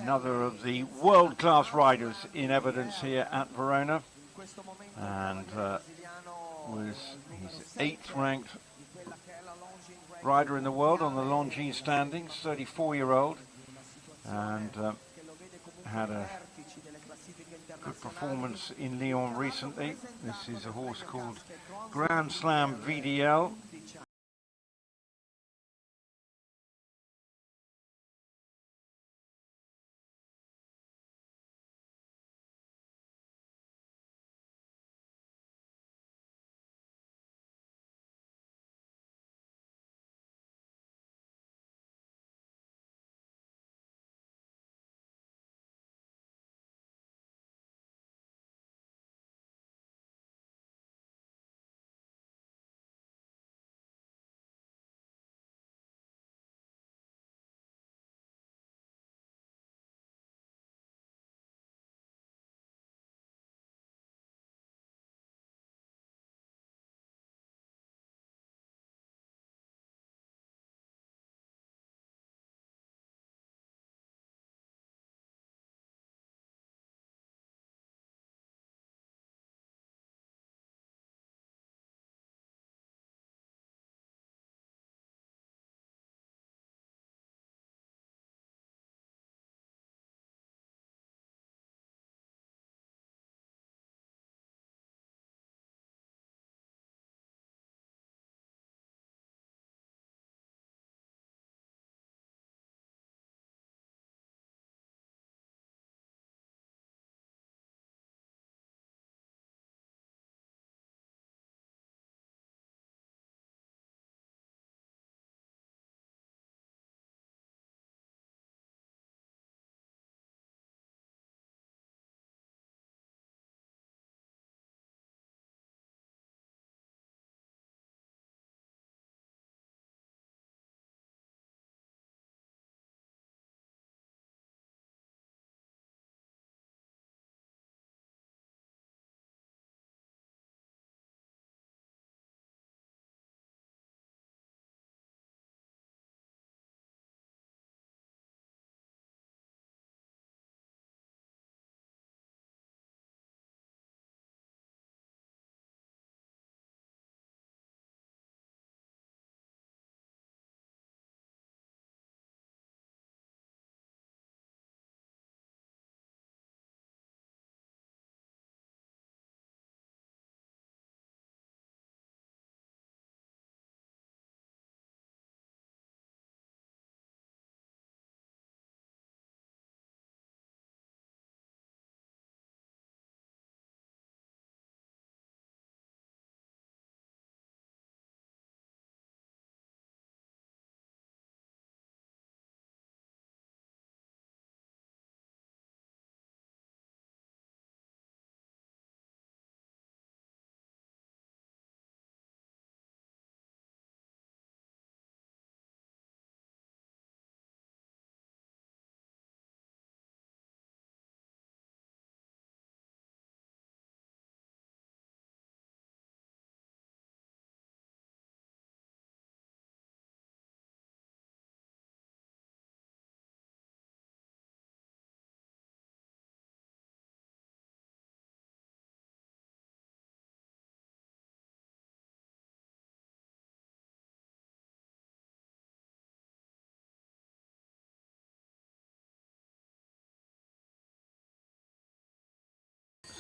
another of the world-class riders in evidence here at Verona, and he's 8th ranked rider in the world on the Longines standings, 34-year-old. and had a good performance in Lyon recently. This is a horse called Grand Slam VDL.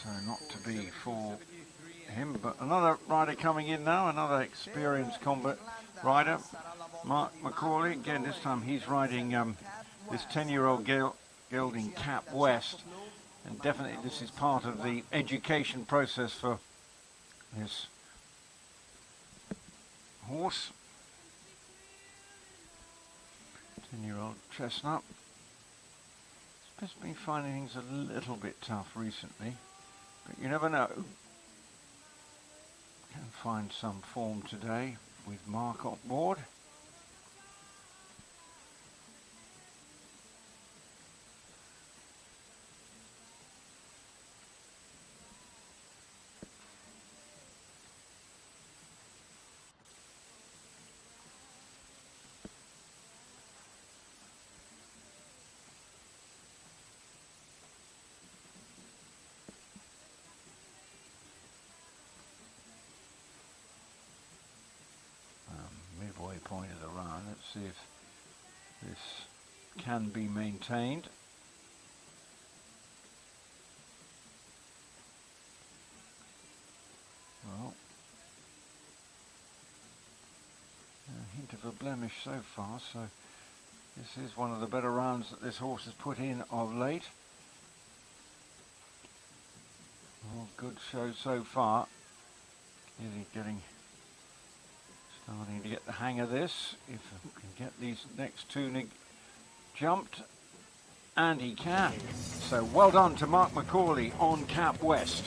So not to be for him, but another rider coming in now, another experienced combat rider, Mark McCauley. Again, this time he's riding this 10-year-old gelding Cap West, and definitely this is part of the education process for this horse. 10-year-old chestnut. He's been finding things a little bit tough recently, but you never know. Can find some form today with Mark on board. Midway point of the run. Let's see if this can be maintained. Well, a hint of a blemish so far, so this is one of the better rounds that this horse has put in of late. Well, good show so far. Is he starting to get the hang of this? If he can get these next two jumped, and he can. So well done to Mark McCauley on Cap West.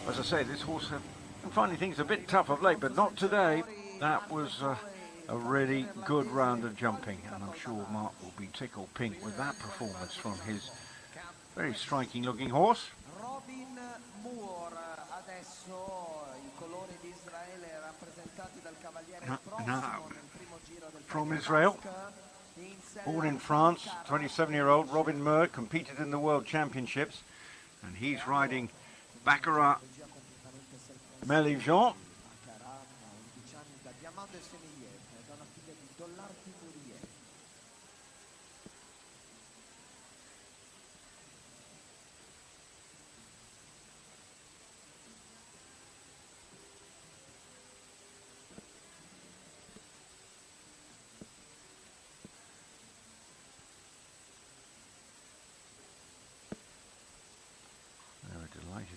As I say, this horse I'm finding things a bit tough of late, but not today. That was a really good round of jumping, and I'm sure Mark will be tickled pink with that performance from his very striking looking horse. Now, from Israel, born in France, 27-year-old Robin Moore competed in the World Championships, and he's riding Baccarat Méligeon.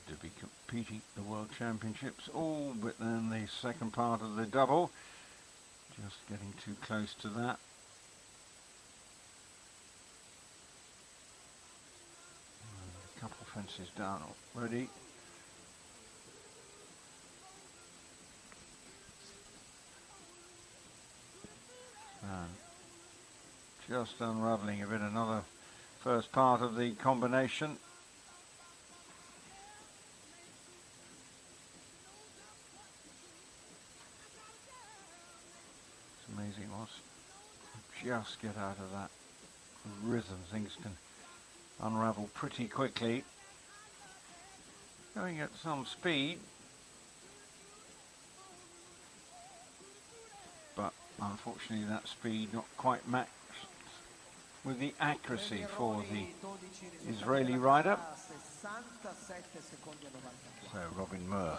To be competing the World Championships, all but then the second part of the double, just getting too close to that. A couple of fences down already. And just unravelling a bit, another first part of the combination. Amazing what just get out of that rhythm. Things can unravel pretty quickly. Going at some speed, but unfortunately that speed not quite matched with the accuracy for the Israeli rider. So Robin Moore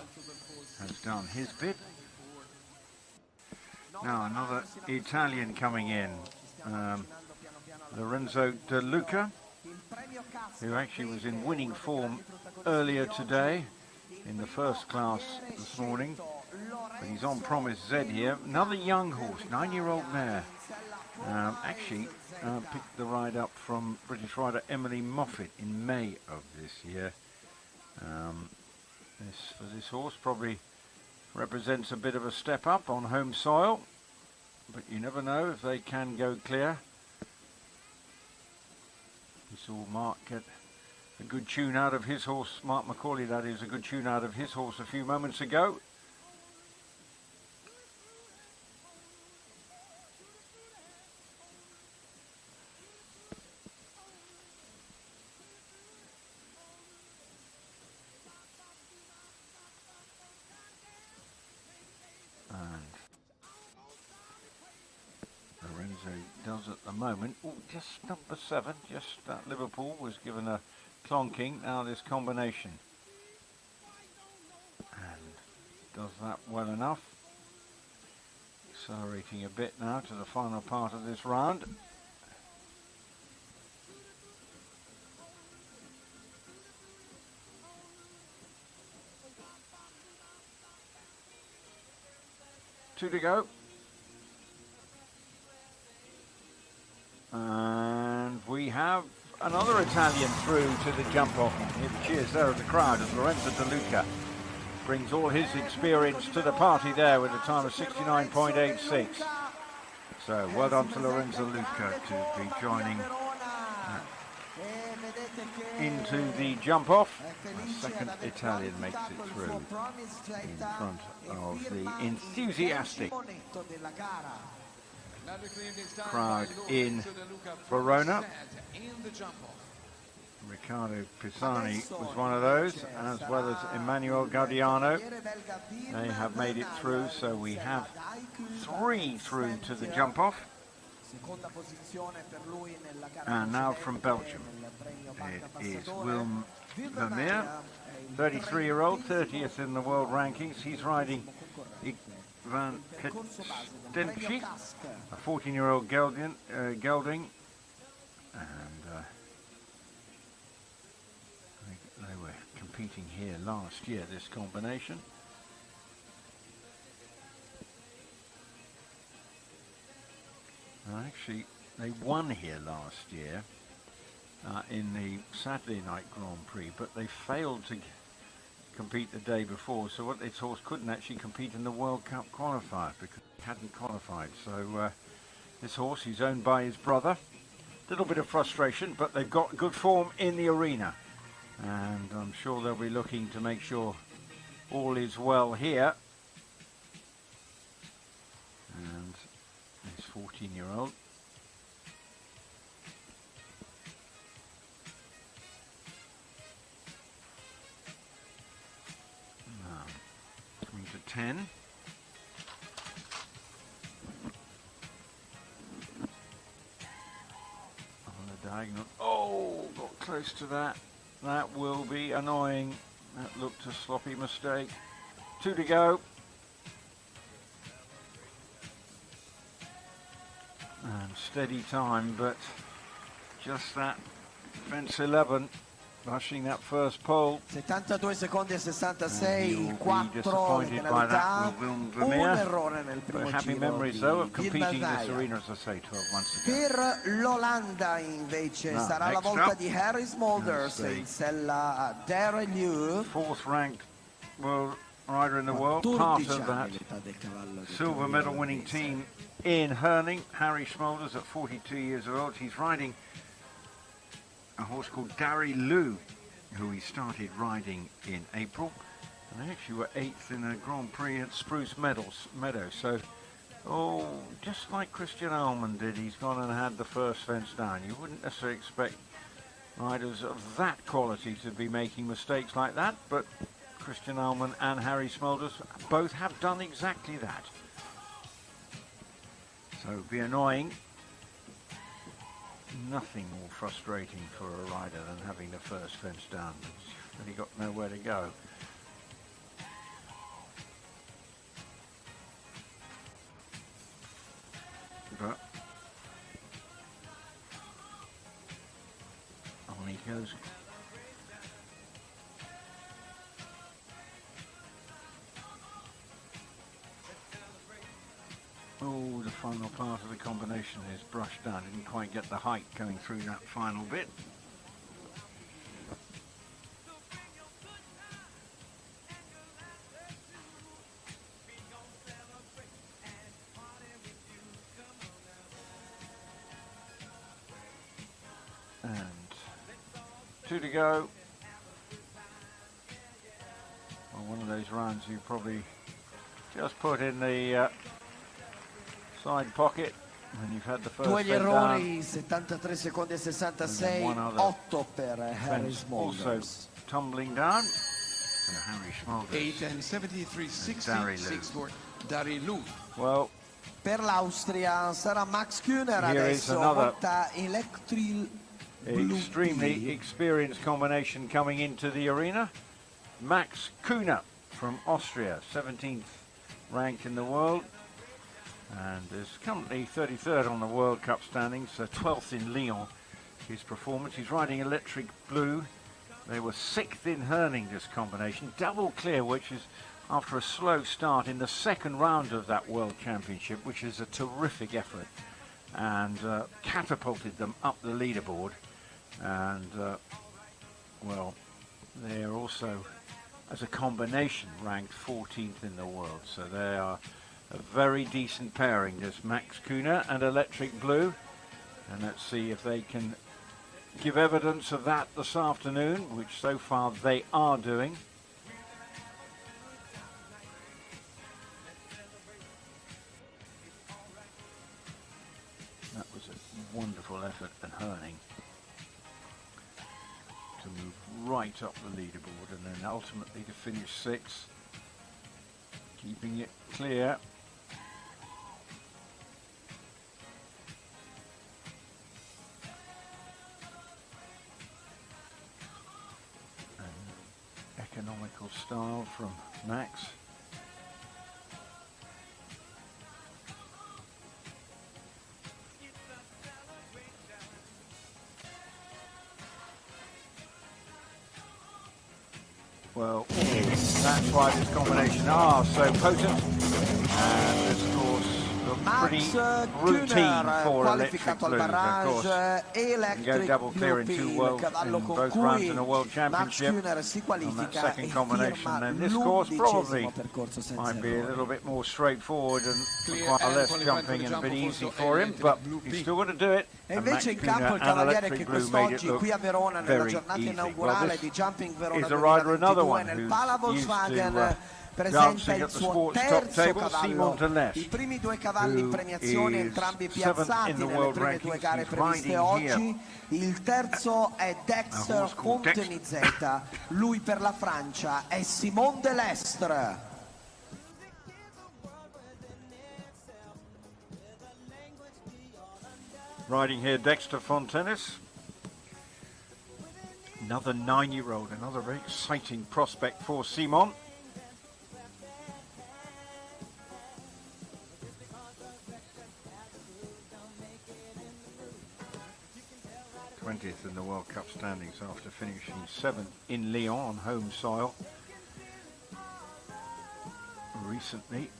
has done his bit. Now another Italian coming in, Lorenzo De Luca, who actually was in winning form earlier today in the first class this morning, but he's on Promise Z here. Another young horse, 9-year-old mare, actually picked the ride up from British rider Emily Moffat in May of this year. For this horse probably represents a bit of a step up on home soil, but you never know if they can go clear. We saw Mark get a good tune out of his horse, Mark McCauley that is, a good tune out of his horse a few moments ago. Does at the moment. Oh, just number 7, just that Liverpool was given a clonking. Now this combination, and does that well enough. Accelerating a bit now to the final part of this round. Two to go. And we have another Italian through to the jump off. Cheers there of the crowd as Lorenzo De Luca brings all his experience to the party there with a time of 69.86. So well done to Lorenzo Luca to be joining into the jump off. The second Italian makes it through in front of the enthusiastic crowd in Verona. Riccardo Pisani was one of those, as well as Emmanuel Gaudiano. They have made it through, so we have 3 through to the jump off. Seconda posizione per lui nella gara And now precedente, from Belgium, nel premio it Banca is Passadore. Vermeer, 33-year-old, 30th in the world rankings. He's riding Van Stenchik, a 14-year-old gelding, and they were competing here last year, this combination. Actually, they won here last year in the Saturday night Grand Prix, but they failed to compete the day before, so what this horse couldn't actually compete in the World Cup qualifier because he hadn't qualified. So this horse, he's owned by his brother. A little bit of frustration, but they've got good form in the arena, and I'm sure they'll be looking to make sure all is well here. And this 14-year-old. Coming to 10. On the diagonal. Oh, got close to that. That will be annoying. That looked a sloppy mistake. 2 to go. And steady time, but just that fence 11 rushing that first pole. 72 secondi e 66, And il he 4 will be disappointed by that, will un Vermeer. errore nel But primo happy giro memories di though of competing in this Villeneuve. arena, as I say, 12 months ago. Per l'Olanda invece Now, sarà la next volta up, di Harry Smulders let's see. in sella Darren Liu. 4th ranked world rider in the world, 14 part of that anni l'età del cavallo di silver Camillo medal winning Olandese. team in Herning. Harry Smulders at 42 years old. He's riding a horse called Darry Lou, who he started riding in April, and they actually were 8th in a Grand Prix at Spruce Meadows. So, just like Christian Ullman did, he's gone and had the first fence down. You wouldn't necessarily expect riders of that quality to be making mistakes like that, but Christian Ullman and Harry Smulders both have done exactly that. So it'd be annoying. Nothing more frustrating for a rider than having the first fence down. He's really got nowhere to go. But on he goes. Oh, the final part of the combination is brushed down. Didn't quite get the height going through that final bit. And 2 to go. Well, one of those rounds you probably just put in the side pocket when you've had the first Due gli fence errori, 73 secondi e 66, one other 8 per Harry fence also Smulders. tumbling down. So Harry Smulders. 8 and 73.60, Darry Lou. 6 for Darry Lou. Well, Per l'Austria sarà Max Kühner Here is adesso, another monta Electril extremely experienced combination coming into the arena. Max Kühner from Austria, 17th ranked in the world, and is currently 33rd on the World Cup standings, so 12th in Lyon. His performance, he's riding Electric Blue. They were 6th in Herning, this combination, double clear, which is after a slow start in the second round of that World Championship, which is a terrific effort, and catapulted them up the leaderboard. And well, they're also, as a combination, ranked 14th in the world, so they are a very decent pairing, this Max Kühner and Electric Blue. And let's see if they can give evidence of that this afternoon, which so far they are doing. That was a wonderful effort at Herning to move right up the leaderboard and then ultimately to finish 6th, keeping it clear. economical style from Max. Well, that's why this combination are so potent, and this course looks pretty routine for electric blue. Of course, you can go double clear in both rounds in a world championship on that second combination. And this course probably might be a little bit more straightforward and require less jumping and a bit easy for him, but he's still going to do it. E invece in campo il cavaliere che quest'oggi qui a Verona nella giornata inaugurale di Jumping Verona 2022 nel Pala Volkswagen presenta il suo terzo cavallo. I primi due cavalli in premiazione, entrambi piazzati nelle prime due gare previste oggi. Il terzo è Dexter Fontenizeta, lui per la Francia è Simon Delestre. Riding here, Dexter Fontenis, another 9-year-old, another very exciting prospect for Simon. '20th in the World Cup standings after finishing 7th in Lyon on home soil recently.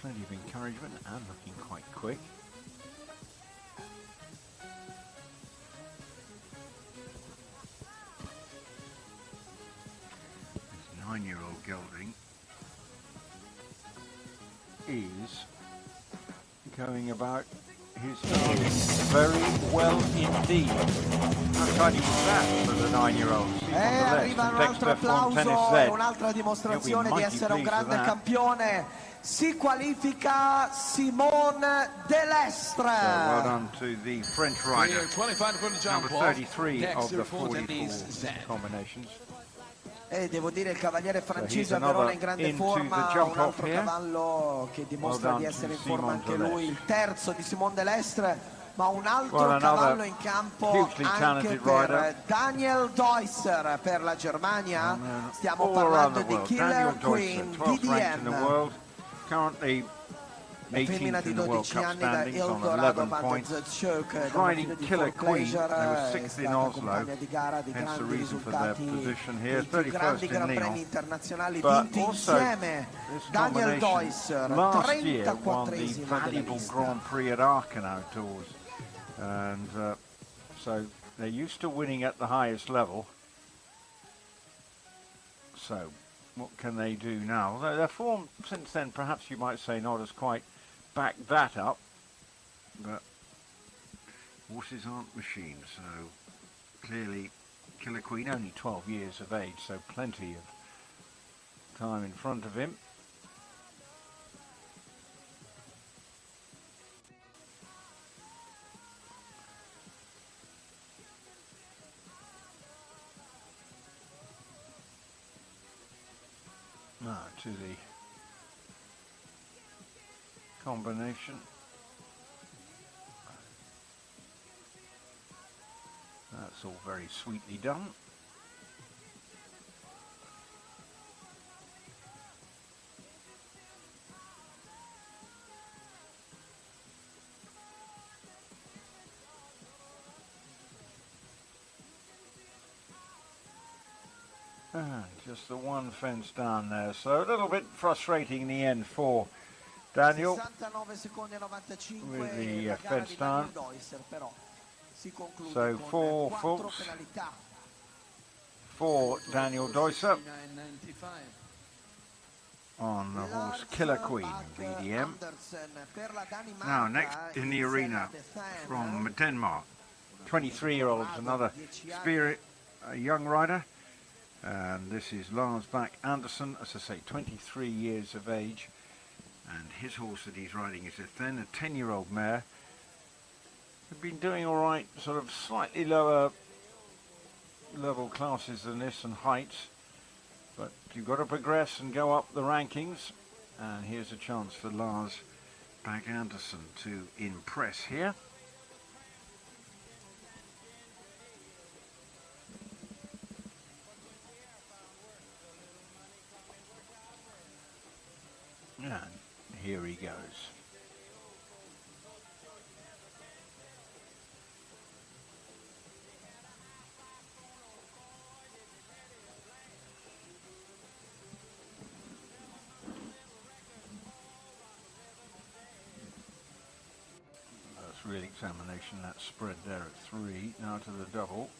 Plenty of encouragement and looking quite quick. This 9-year-old gelding is going about his very well indeed. How tidy was that for the 9-year-old? Arriva un altro applauso e un'altra dimostrazione di essere un grande campione. Si qualifica Simon Delestre. So well done to the French rider, number 33 of the 44 combinations. E devo dire il cavaliere francese a Verona in grande forma, un altro cavallo che dimostra di essere in forma anche lui, il terzo di Simon Delestre, ma un altro cavallo in campo anche per Daniel Deusser per la Germania. Stiamo parlando di Killer Queen DDM. Currently La femmina 18th di in the World 12 Cup anni da standings on Eldorado 11 points. Vantage Riding Killer Queen, they were 6th in Oslo, compagna di gara di hence the grandi reason for their risultati, position here, i più grandi 31st gran in premi Lyon. internazionali But vinti also, insieme. this Daniel combination Deusser, last year won the 34esimo della valuable lista. Grand Prix at Aachen Outdoors, and so they're used to winning at the highest level. So what can they do now? Although their form since then, perhaps you might say, not as quite backed that up, but horses aren't machines, so clearly Killer Queen only 12 years of age, so plenty of time in front of him. Now to the combination. That's all very sweetly done. And just the one fence down there, so a little bit frustrating in the end for Daniel 69 secondi e 95 with the la gara fence di down. Daniel Deusser, però si conclude So con 4 4 faults penalità. for Daniel Deusser on the horse Killer Queen VDM. Now next in the arena from Denmark, 23-year-old, another young rider, and this is Lars Bak Andersen, as I say, 23 years of age, and his horse that he's riding is a 10-year-old mare. They've been doing all right, sort of slightly lower level classes than this and heights, But you've got to progress and go up the rankings. And here's a chance for Lars Bak Andersen to impress here. And here he goes. That's real examination, that spread there at 3, now to the double.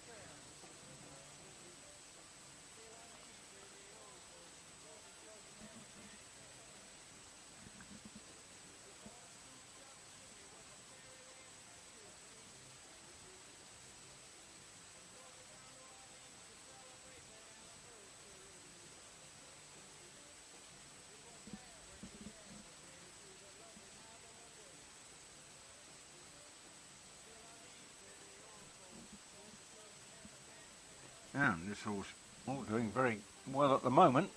And this horse all doing very well at the moment.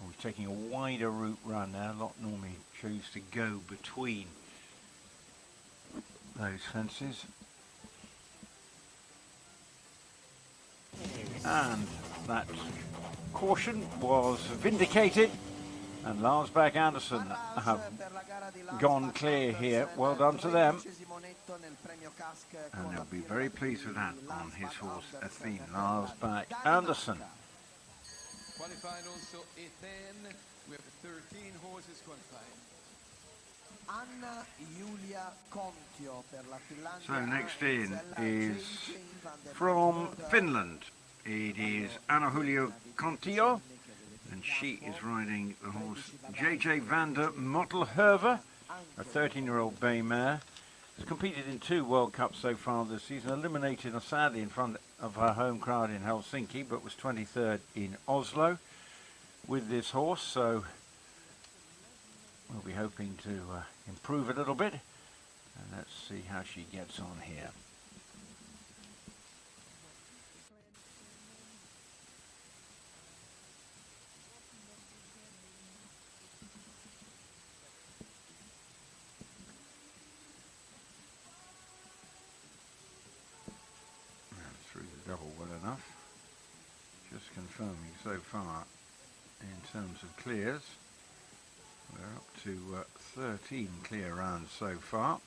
We're taking a wider route run now. Lot normally choose to go between those fences. And that caution was vindicated. And Lars Bak Andersen have gone clear here. Well done to them. And they'll be very pleased with that on his horse, Athene, Lars Bak Andersen. Qualified also Ethan. We have 13 horses qualified. So next in is from Finland. It is Anna Julio Contio. And she is riding the horse JJ van der Mottelherve, a 13-year-old bay mare. Has competed in 2 World Cups so far this season, eliminated sadly in front of her home crowd in Helsinki, but was 23rd in Oslo with this horse. So we'll be hoping to improve a little bit. And let's see how she gets on here. Double well enough. Just confirming so far in terms of clears. We're up to 13 clear rounds so far.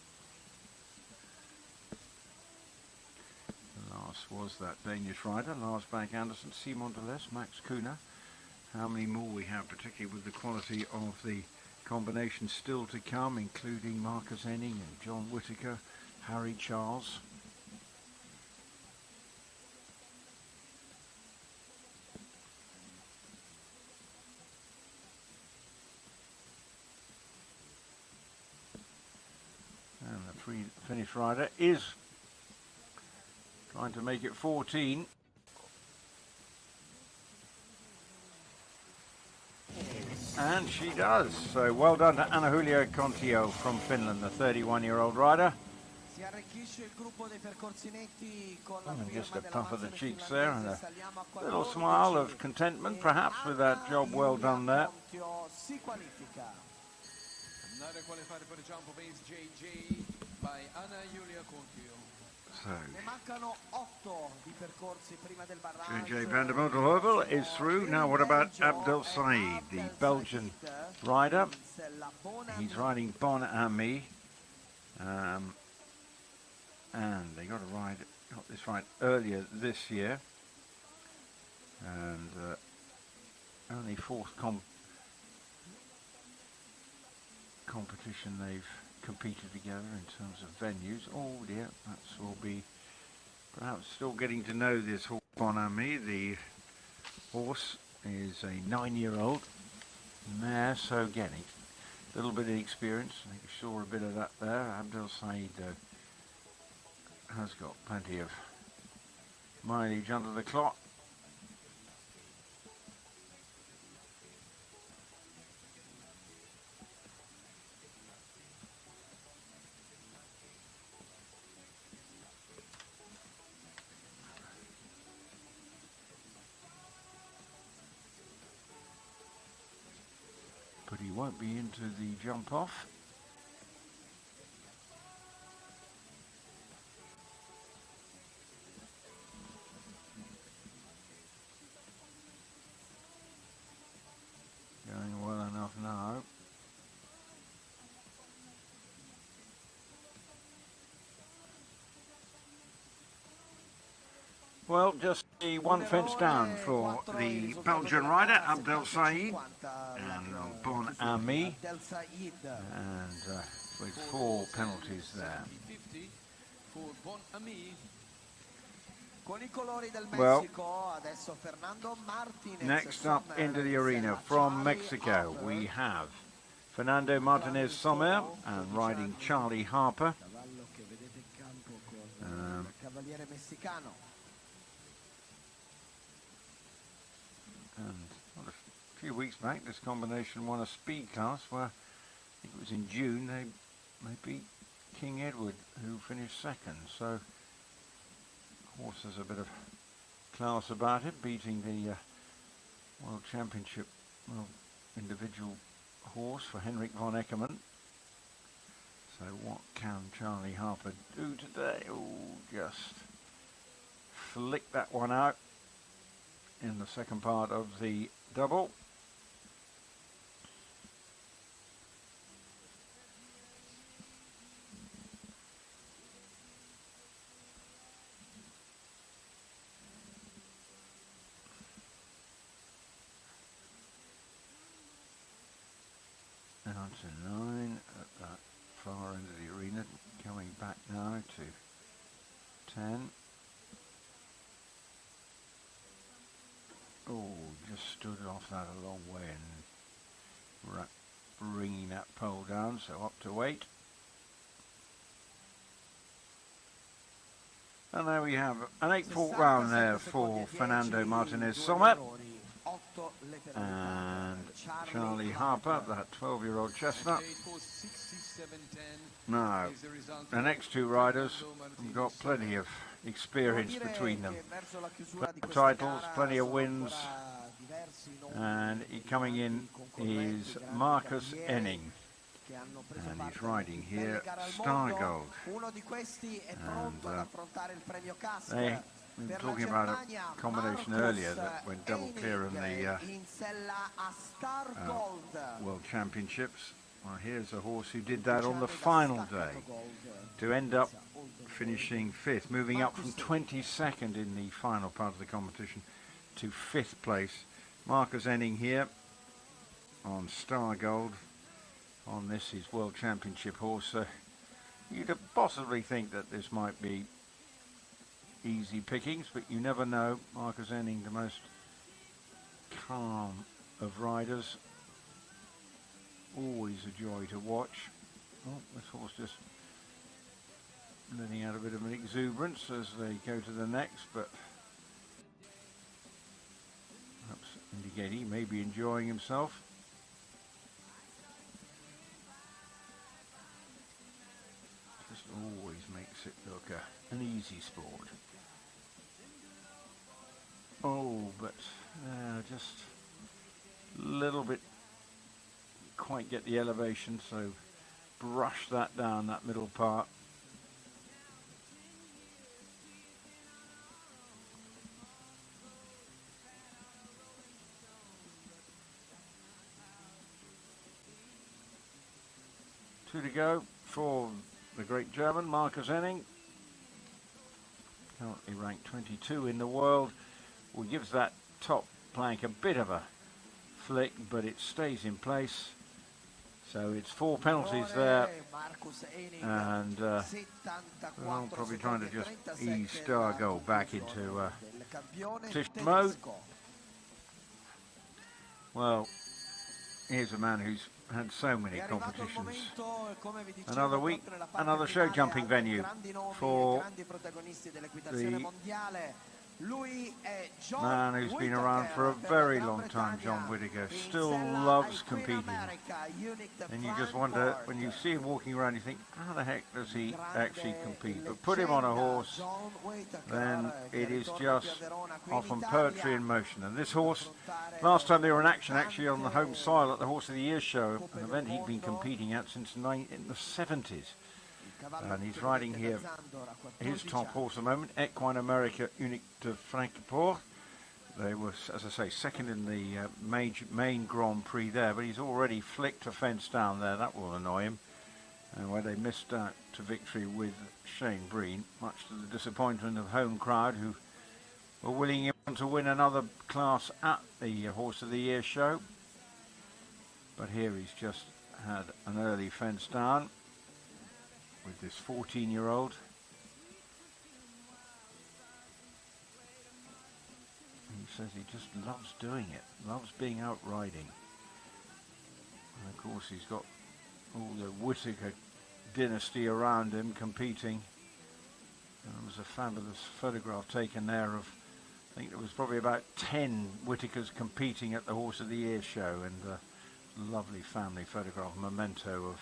The last was that Danish rider, Lars Bak Andersen, Simon Deleuze, Max Kuhner. How many more we have, particularly with the quality of the combination still to come, including Marcus Henning and John Whittaker, Harry Charles. Finnish rider is trying to make it 14. And she does. So well done to Anna Julio Contio from Finland, the 31-year-old rider. Just a puff of the cheeks there and a little smile of contentment perhaps with that job well done there. Another qualified for the jump of ace JJ by Anna Julia Contio. JJ van der Mottelherve is through. Now what about Abdel Said, the Belgian rider? He's riding Bon Ami. And they got this ride earlier this year. And only 4th competition they've competed together in terms of venues. Oh dear, that's will be perhaps still getting to know this horse Bon Ami. The horse is a 9-year-old mare, so getting a little bit of experience. I think you saw a bit of that there. Abdel Said has got plenty of mileage under the clock. won't be into the jump off. Going well enough now. Well, just the one fence down for the Belgian rider, Abdel Said and Bon Ami, and with 4 penalties there. Well, next up into the arena from Mexico, we have Fernando Martinez Sommer and riding Charlie Harper. And well, a few weeks back, this combination won a speed class where I think it was in June they beat King Edward, who finished second. So, of course, there's a bit of class about it, beating the World Championship individual horse for Henrik von Eckermann. So, what can Charlie Harper do today? Oh, just flick that one out in the second part of the double. Down to 9 at that far end of the arena, coming back now to 10. Oh, just stood off that a long way and bringing that pole down, so up to 8. And there we have an 8-fault round there for Fernando Martinez Sommer and Charlie Harper, that 12-year-old chestnut. Now, the next 2 riders have got plenty of experience between them. Plenty of titles, plenty of wins, and coming in is Marcus Enning, and he's riding here Star Gold. And we were talking about a combination earlier that went double clear in the World Championships. Well, here's a horse who did that on the final day to end up finishing 5th, moving up from 22nd in the final part of the competition to 5th place. Marcus Enning here on Star Gold on this his World Championship horse. So you'd possibly think that this might be easy pickings, but you never know. Marcus Enning, the most calm of riders, always a joy to watch. Oh, this horse just letting out a bit of an exuberance as they go to the next, but perhaps indicating he may be enjoying himself. Just always makes it look an easy sport. Oh, but just a little bit, quite get the elevation, so brush that down, that middle part. Two to go for the great German, Marcus Enning. Currently ranked 22 in the world. Well, gives that top plank a bit of a flick, but it stays in place. So it's 4 penalties there. And well, probably trying to just ease Star Gold back into competition mode. Well, here's a man who's had so many competitions. Another week, another show jumping venue for the Lui è John Man who's been around for a Whittaker very per la long Gran time, John Bretagna. Whittaker, In still sella loves ai Queen competing. America, Unit And you just wonder, when you see him walking around, you think, how the heck does he actually compete? But put him on a horse, then it is just often poetry in motion. And this horse, last time they were in action actually on the home soil at the Horse of the Year show, an event he'd been competing at since in the 70s. And he's riding here his top horse at the moment, Equine America Unique de Francfort. They were, as I say, second in the main Grand Prix there, but he's already flicked a fence down there. That will annoy him. And where they missed out to victory with Shane Breen, much to the disappointment of home crowd who were willing him to win another class at the Horse of the Year show. But here he's just had an early fence down with this 14-year-old. He says he just loves doing it, loves being out riding. And of course he's got all the Whittaker dynasty around him competing. And there was a fabulous photograph taken there of, I think there was probably about 10 Whittakers competing at the Horse of the Year show, and a lovely family photograph, memento of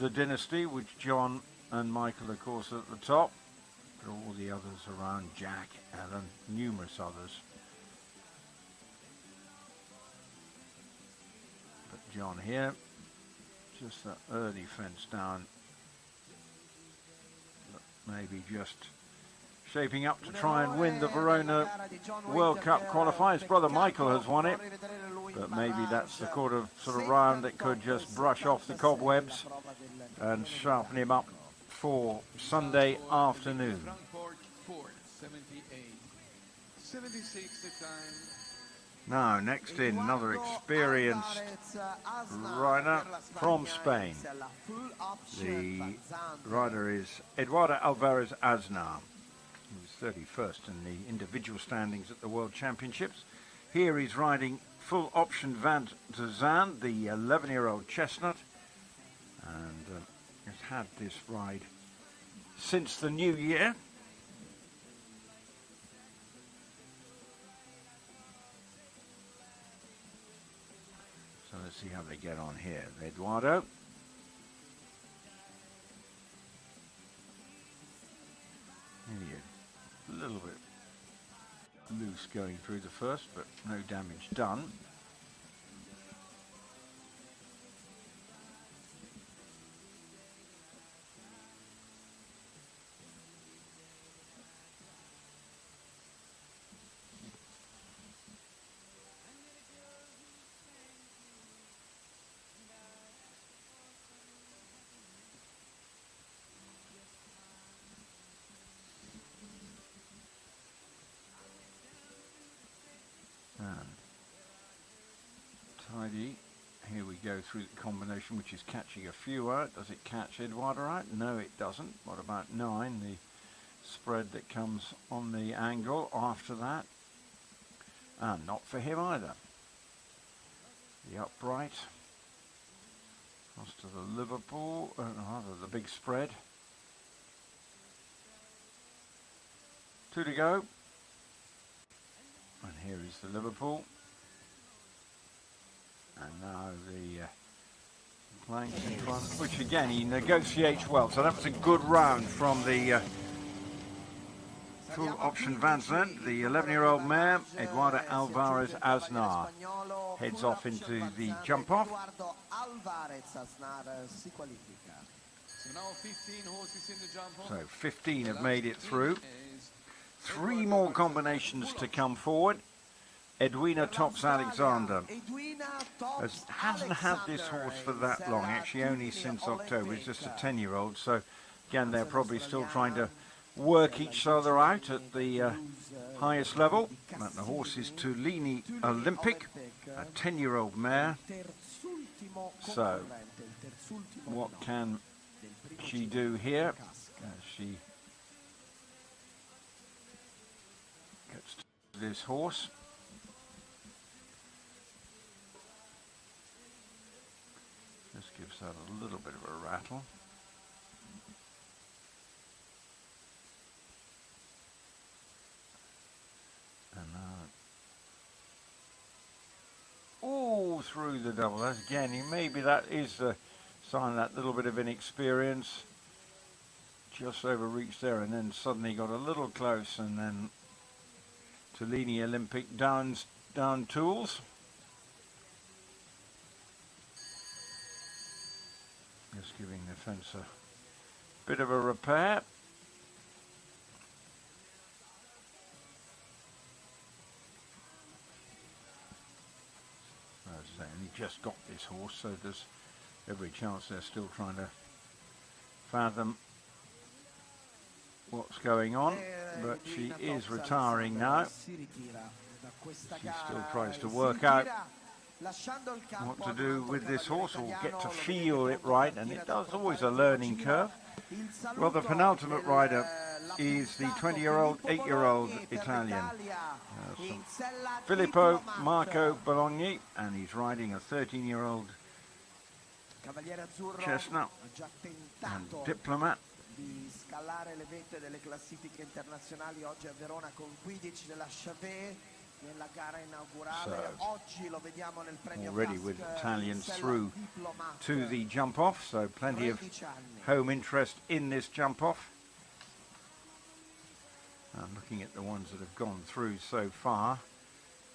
the dynasty, with John and Michael of course at the top, but all the others around, Jack, Alan, numerous others. But John here, just that early fence down, maybe just shaping up to try and win the Verona World Cup qualifier. His brother Michael has won it, but maybe that's the sort of round that could just brush off the cobwebs and sharpen him up for Sunday afternoon. 76 the time. Now, next in, another experienced rider from Spain. The rider is Eduardo Alvarez Aznar. He was 31st in the individual standings at the World Championships. Here he's riding full option Van de Zand, the 11-year-old chestnut, and has had this ride since the new year. So let's see how they get on here. Eduardo. Maybe a little bit loose going through the first, but no damage done. Tidy. Here we go through the combination, which is catching a few out. Does it catch Eduardo out? No, it doesn't. What about 9? The spread that comes on the angle after that. And not for him either. The upright. Across to the Liverpool, rather the big spread. 2 to go. And here is the Liverpool. And now the flank in front, which again he negotiates well. So that was a good round from the full option Van Zandt. The 11-year-old mare, Eduardo Alvarez Aznar, heads off into the jump off. So now 15 horses in the jump off. So 15 have made it through. 3 more combinations to come forward. Edwina Tops Alexander hasn't had this horse for that long, actually only since October. He's just a 10-year-old, so again they're probably still trying to work each other out at the highest level. But the horse is Tulini Olympic, a 10-year-old mare. So what can she do here as she gets to this horse? Just gives that a little bit of a rattle. through the double. Again, maybe that is a sign of that little bit of inexperience. Just overreached there and then suddenly got a little close, and then Tolini Olympic down tools. Just giving the fence a bit of a repair. As I say, he just got this horse, so there's every chance they're still trying to fathom what's going on, but she is retiring now. She still tries to work out what to do with this horse, or get to feel it right, and it does always a learning curve. Well, the penultimate rider is the 20-year-old, 8-year-old Italian, Filippo Marco Bologna, and he's riding a 13-year-old Chestnut and Diplomat. Di scalare le vette delle classifiche internazionali oggi a Verona con 15 della Chavet nella gara inaugurale. Oggi lo vediamo nel premio already with Italians through to the jump off, so plenty of home interest in this jump off. And looking at the ones that have gone through so far,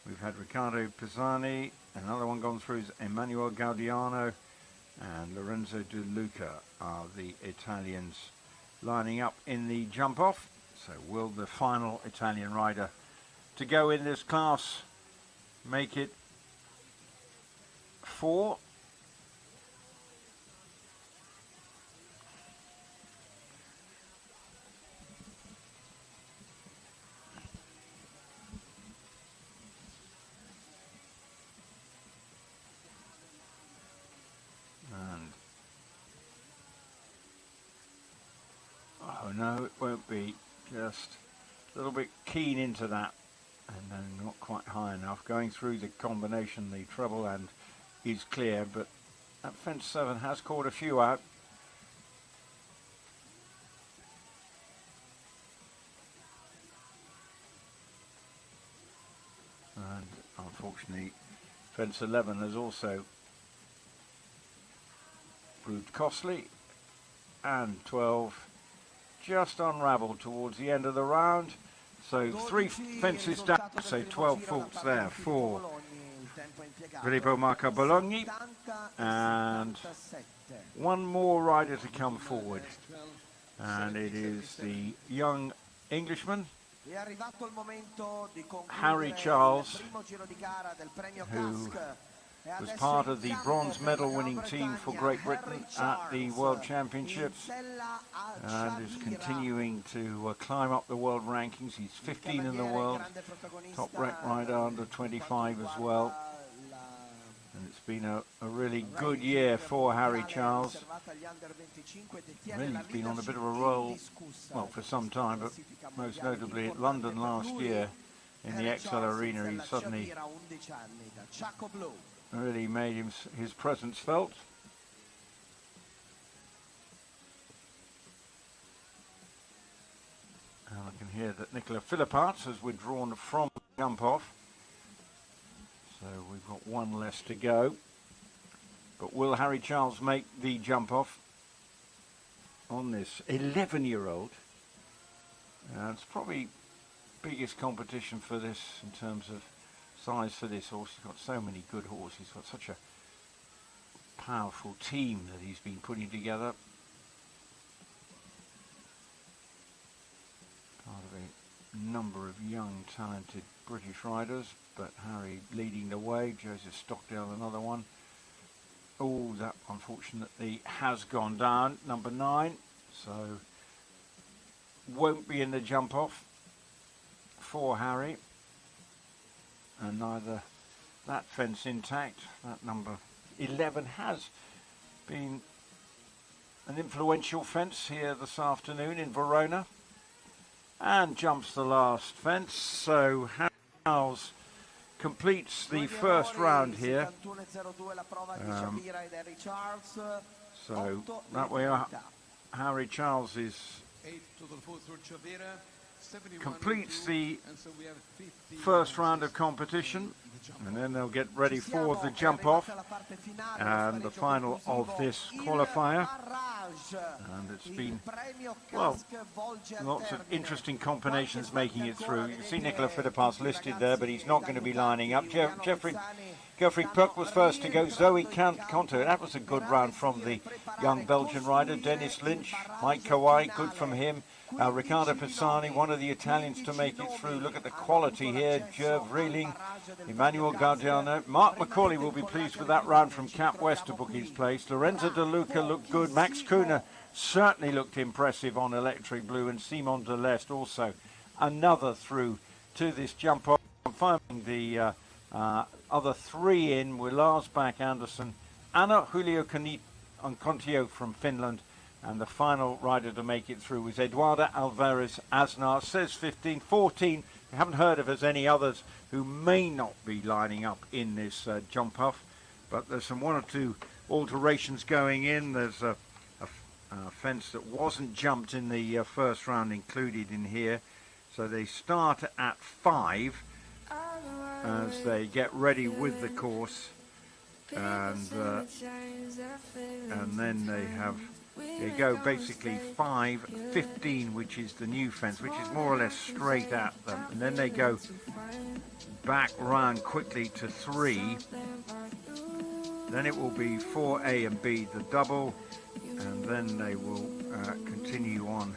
we've had Riccardo Pisani, another one gone through is Emanuele Gaudiano, and Lorenzo De Luca are the Italians lining up in the jump off. So will the final Italian rider to go in this class make it 4? And oh no, it won't be. Just a little bit keen into that, and then not quite high enough. Going through the combination, the treble, and is clear, but that fence 7 has caught a few out. And unfortunately, fence 11 has also proved costly, and 12 just unravelled towards the end of the round. So 3 fences down, so 12 faults there for Filippo Marco Bologna, and one more rider to come forward, and it is the young Englishman Harry Charles, who was part of the bronze medal winning team for Great Britain at the World Championships, and is continuing to climb up the world rankings. He's 15 in the world, top ranked rider under 25 as well, and it's been a really good year for Harry Charles. Really, he's been on a bit of a roll, well, for some time, but most notably at London last year in the XL Arena. He suddenly really made his presence felt. And I can hear that Nicola Philipparts has withdrawn from the jump off. So we've got one less to go. But will Harry Charles make the jump off on this 11-year-old? It's probably biggest competition for this in terms of size for this horse. He's got so many good horses. He's got such a powerful team that he's been putting together. Part of a number of young, talented British riders, but Harry leading the way. Joseph Stockdale, another one. Oh, that unfortunately has gone down, number 9. So won't be in the jump off for Harry. And neither that fence intact. That number 11 has been an influential fence here this afternoon in Verona, and jumps the last fence. So Harry Charles completes the first round here. So that way Harry Charles is 8 to the fourth for Chavera, completes the and so we have 50 first round of competition, and then they'll get ready for the jump off and the final of this qualifier. And it's been, well, lots of interesting combinations making it through. You see Nicola Philippas listed there, but he's not going to be lining up. Geoffrey Puck was first to go. Zoe Conto, that was a good round from the young Belgian rider. Dennis Lynch, Mike Kawai, good from him. Riccardo Pisani, one of the Italians to make it through. Look at the quality here. Jerv Reeling, Emmanuel Gaudiano. Mark McCauley will be pleased with that round from Cap West to book his place. Lorenzo De Luca looked good. Max Kuhner certainly looked impressive on Electric Blue. And Simon de Lest also another through to this jump off. Finding the other three in were Lars Bach Anderson, Anna Julio Contio from Finland. And the final rider to make it through was Eduardo Alvarez Aznar. Says 15, 14. We haven't heard of as any others who may not be lining up in this jump off. But there's one or two alterations going in. There's a fence that wasn't jumped in the first round included in here. So they start at 5 as they get ready with the course. And then they have... They go basically 5, 15, which is the new fence, which is more or less straight at them. And then they go back round quickly to 3. Then it will be 4A and B, the double. And then they will continue on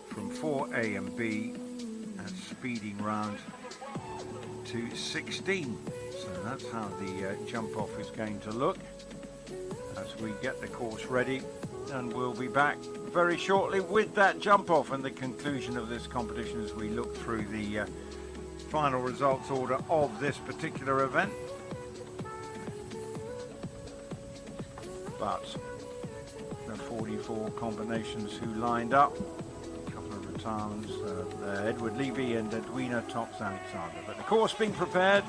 from 4A and B and speeding round to 16. So that's how the jump off is going to look as we get the course ready. And we'll be back very shortly with that jump off and the conclusion of this competition as we look through the final results order of this particular event. But the 44 combinations who lined up, a couple of retirements, Edward Levy and Edwina Tops Alexander. But the course being prepared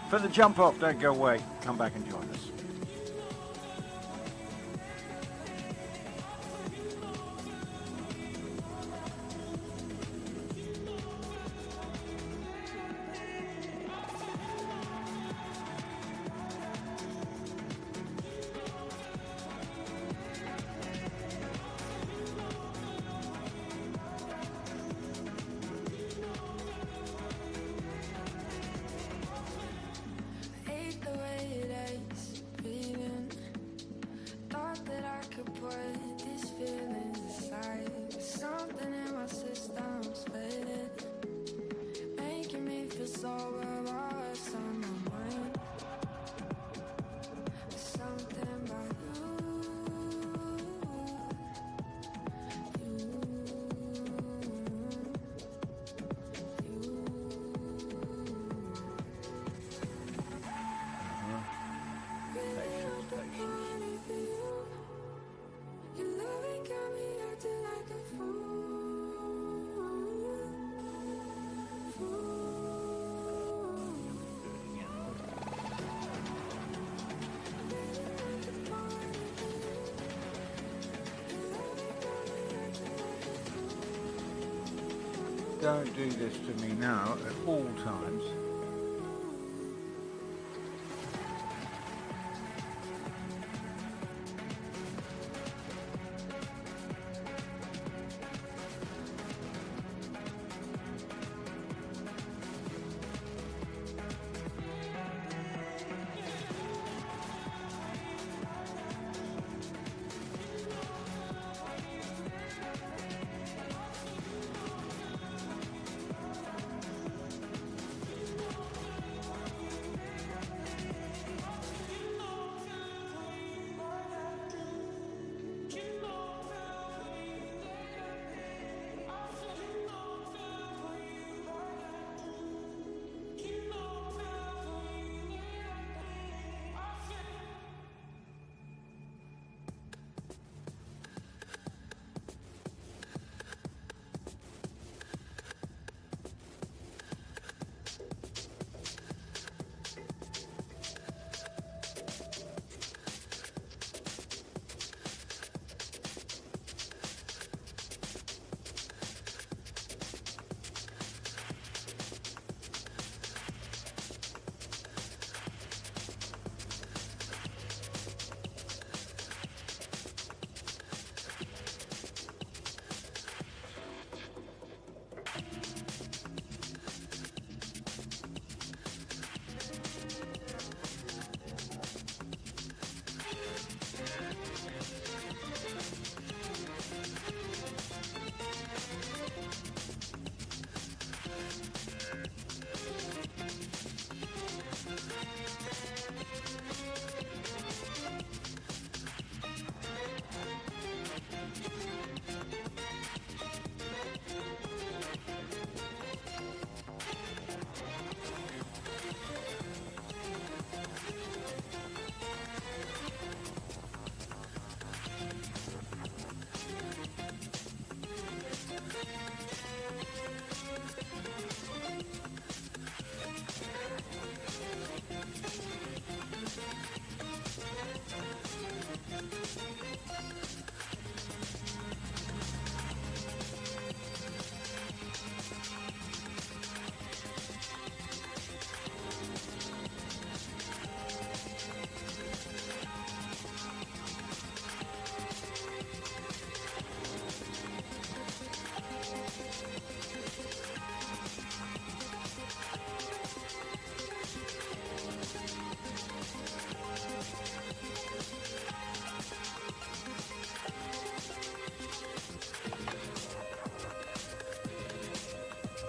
for the jump off. Don't go away. Come back and join us. Don't do this to me now at all times.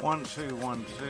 1, 2, 1, 2.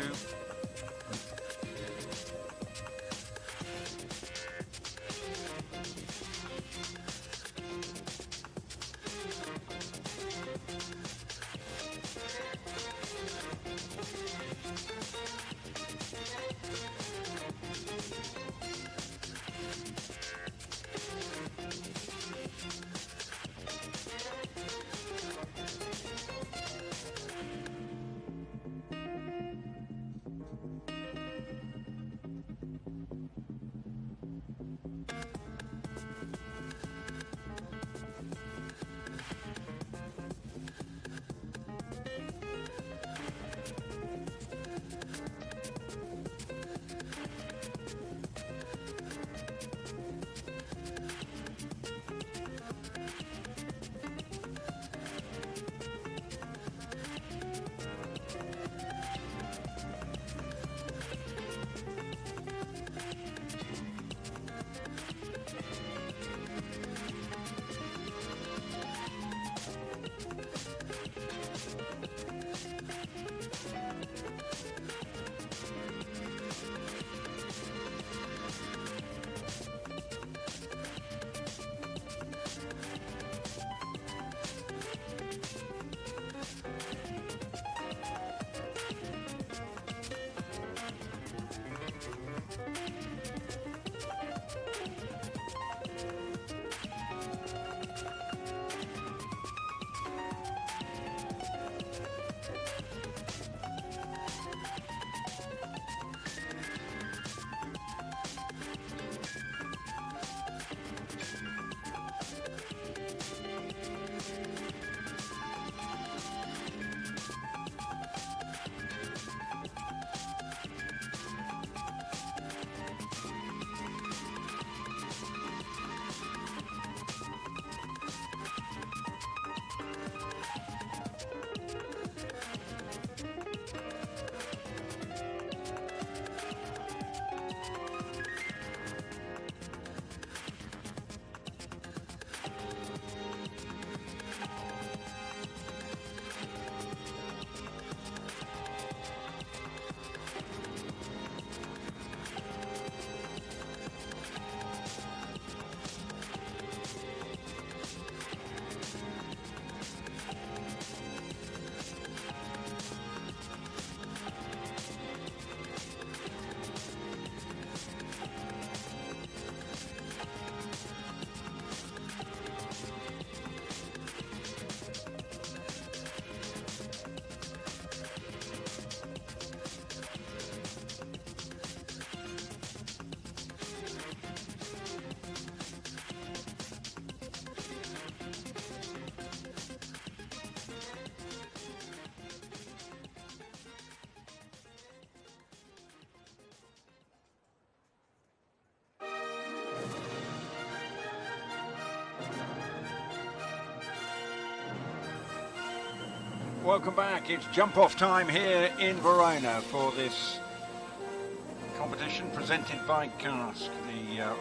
Welcome back. It's jump off time here in Verona for this competition presented by Cask, the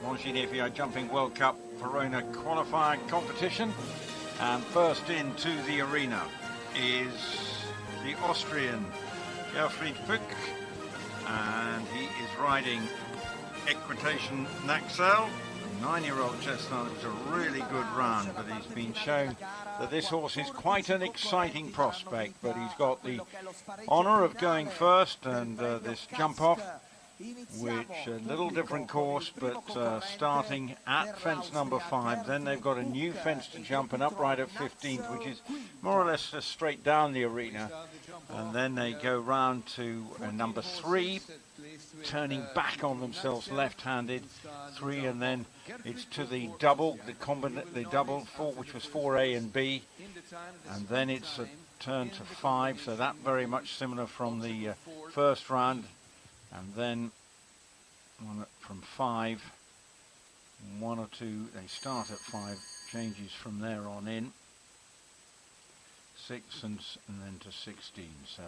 LONGINES FEI Jumping World Cup Verona qualifier competition. And first into the arena is the Austrian Gerfried Puck, and he is riding Equitation Naxel, 9-year-old chestnut. It was a really good run, but he's been shown that this horse is quite an exciting prospect, but he's got the honour of going first, and this jump off, which a little different course, but starting at fence number 5. Then they've got a new fence to jump, an upright at 15th, which is more or less just straight down the arena, and then they go round to number 3, turning back on themselves, left-handed 3, and then it's to the double, the double 4, which was 4A and B, and then it's a turn to 5, so that very much similar from the first round, and then from 5, 1 or 2, they start at 5, changes from there on in, 6 and then to 16, so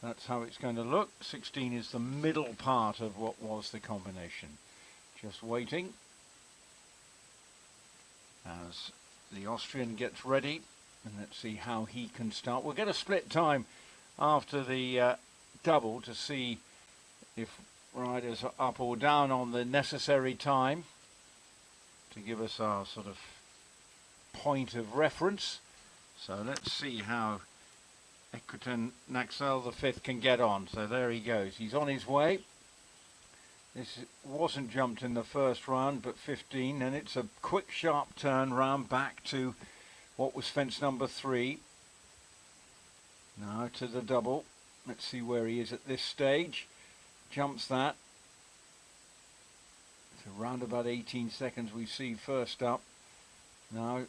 that's how it's going to look. 16 is the middle part of what was the combination. Just waiting as the Austrian gets ready, and let's see how he can start. We'll get a split time after the double to see if riders are up or down on the necessary time to give us our sort of point of reference. So let's see how Equitan Naxel the fifth can get on. So there he goes. He's on his way. This wasn't jumped in the first round, but 15, and it's a quick, sharp turn round back to what was fence number 3. Now to the double. Let's see where he is at this stage. Jumps that. So round about 18 seconds we see first up. Now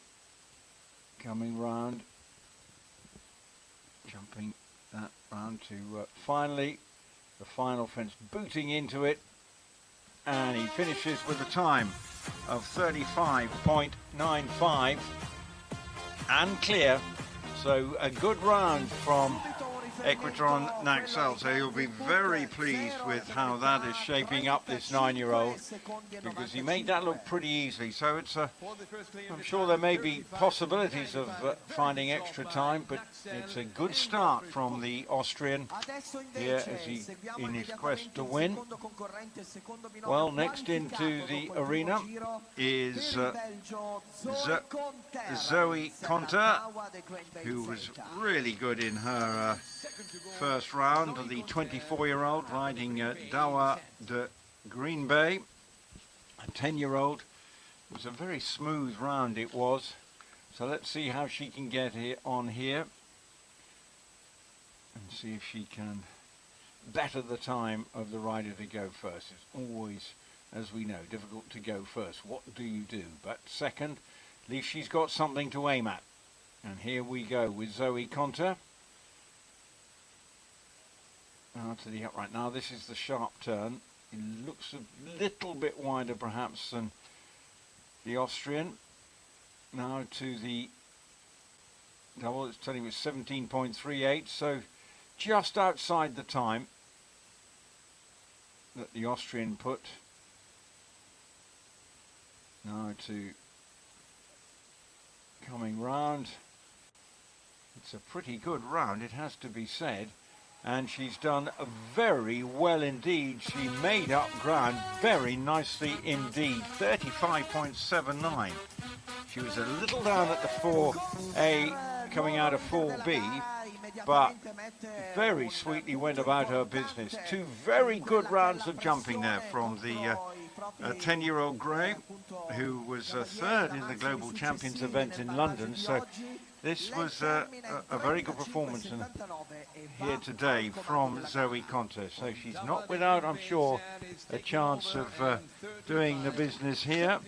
coming round. Jumping that round to finally the final fence, booting into it. And he finishes with a time of 35.95 and clear. So a good round from Equitan Naxel. So he'll be very pleased with how that is shaping up, this 9-year-old, because he made that look pretty easy. So it's I'm sure there may be possibilities of finding extra time, but it's a good start from the Austrian here as he in his quest to win. Well, next into the arena is Zoe Conter, who was really good in her first round, the 24-year-old riding Dawa de Green Bay, a 10-year-old. It was a very smooth round, it was. So let's see how she can get on here and see if she can better the time of the rider to go first. It's always, as we know, difficult to go first. What do you do? But second, at least she's got something to aim at. And here we go with Zoe Conter. To the upright. Now this is the sharp turn. It looks a little bit wider perhaps than the Austrian. Now to the double, it's telling me 17.38, so just outside the time that the Austrian put. Now to coming round. It's a pretty good round, it has to be said. And she's done very well indeed. She made up ground very nicely indeed. 35.79. She was a little down at the 4A coming out of 4B, but very sweetly went about her business. 2 very good rounds of jumping there from the 10-year-old Gray, who was third in the Global Champions event in London. So this was a very good performance here today from Zoe Conter. So she's not without, I'm sure, a chance of doing the business here.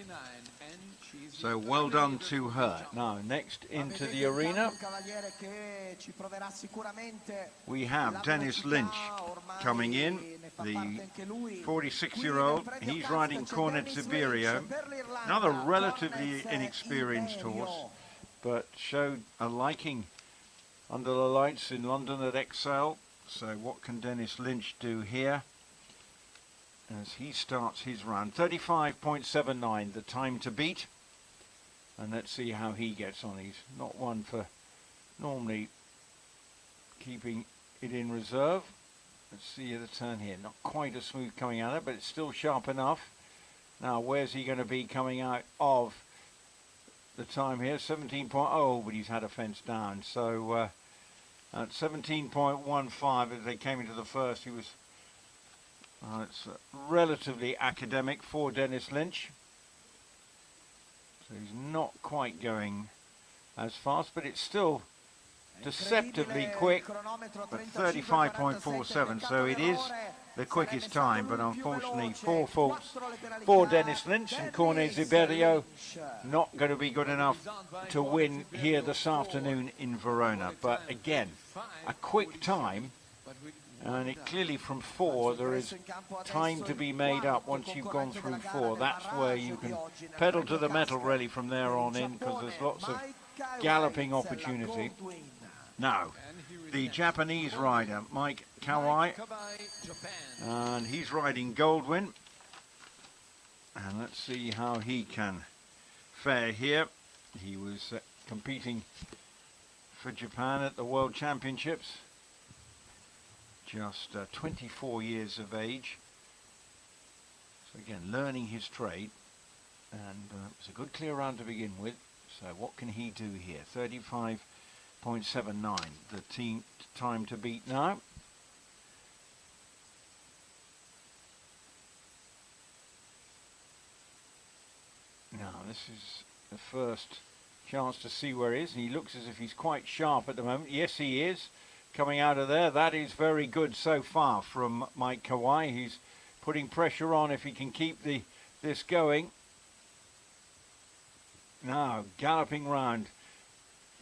So well done to her. Now, next into the arena, we have Dennis Lynch coming in, the 46-year-old. He's riding Cornet Siberio, another relatively inexperienced horse, but showed a liking under the lights in London at Excel. So what can Dennis Lynch do here as he starts his round? 35.79, the time to beat. And let's see how he gets on. He's not one for normally keeping it in reserve. Let's see the turn here. Not quite as smooth coming out of it, but it's still sharp enough. Now, where's he going to be coming out of the time here? 17.0, but he's had a fence down. So at 17.15, as they came into the first, he was it's relatively academic for Dennis Lynch. So he's not quite going as fast, but it's still deceptively quick, but 35.47, so it is the quickest time, but unfortunately 4 faults for Dennis Lynch, and Cornet Siberio not going to be good enough to win here this afternoon in Verona. But again, a quick time, and it clearly from 4 there is time to be made up. Once you've gone through 4, that's where you can pedal to the metal really from there on in, because there's lots of galloping opportunity. Now, the Japanese rider, Mike Kawai, and he's riding Goldwyn. And let's see how he can fare here. He was competing for Japan at the World Championships just 24 years of age. So again, learning his trade, and it's a good clear round to begin with. So what can he do here? 35.79, the team time to beat now. Now this is the first chance to see where he is, and he looks as if he's quite sharp at the moment. Yes, he is. Coming out of there, that is very good so far from Mike Quali. He's putting pressure on if he can keep this going. Now, galloping round,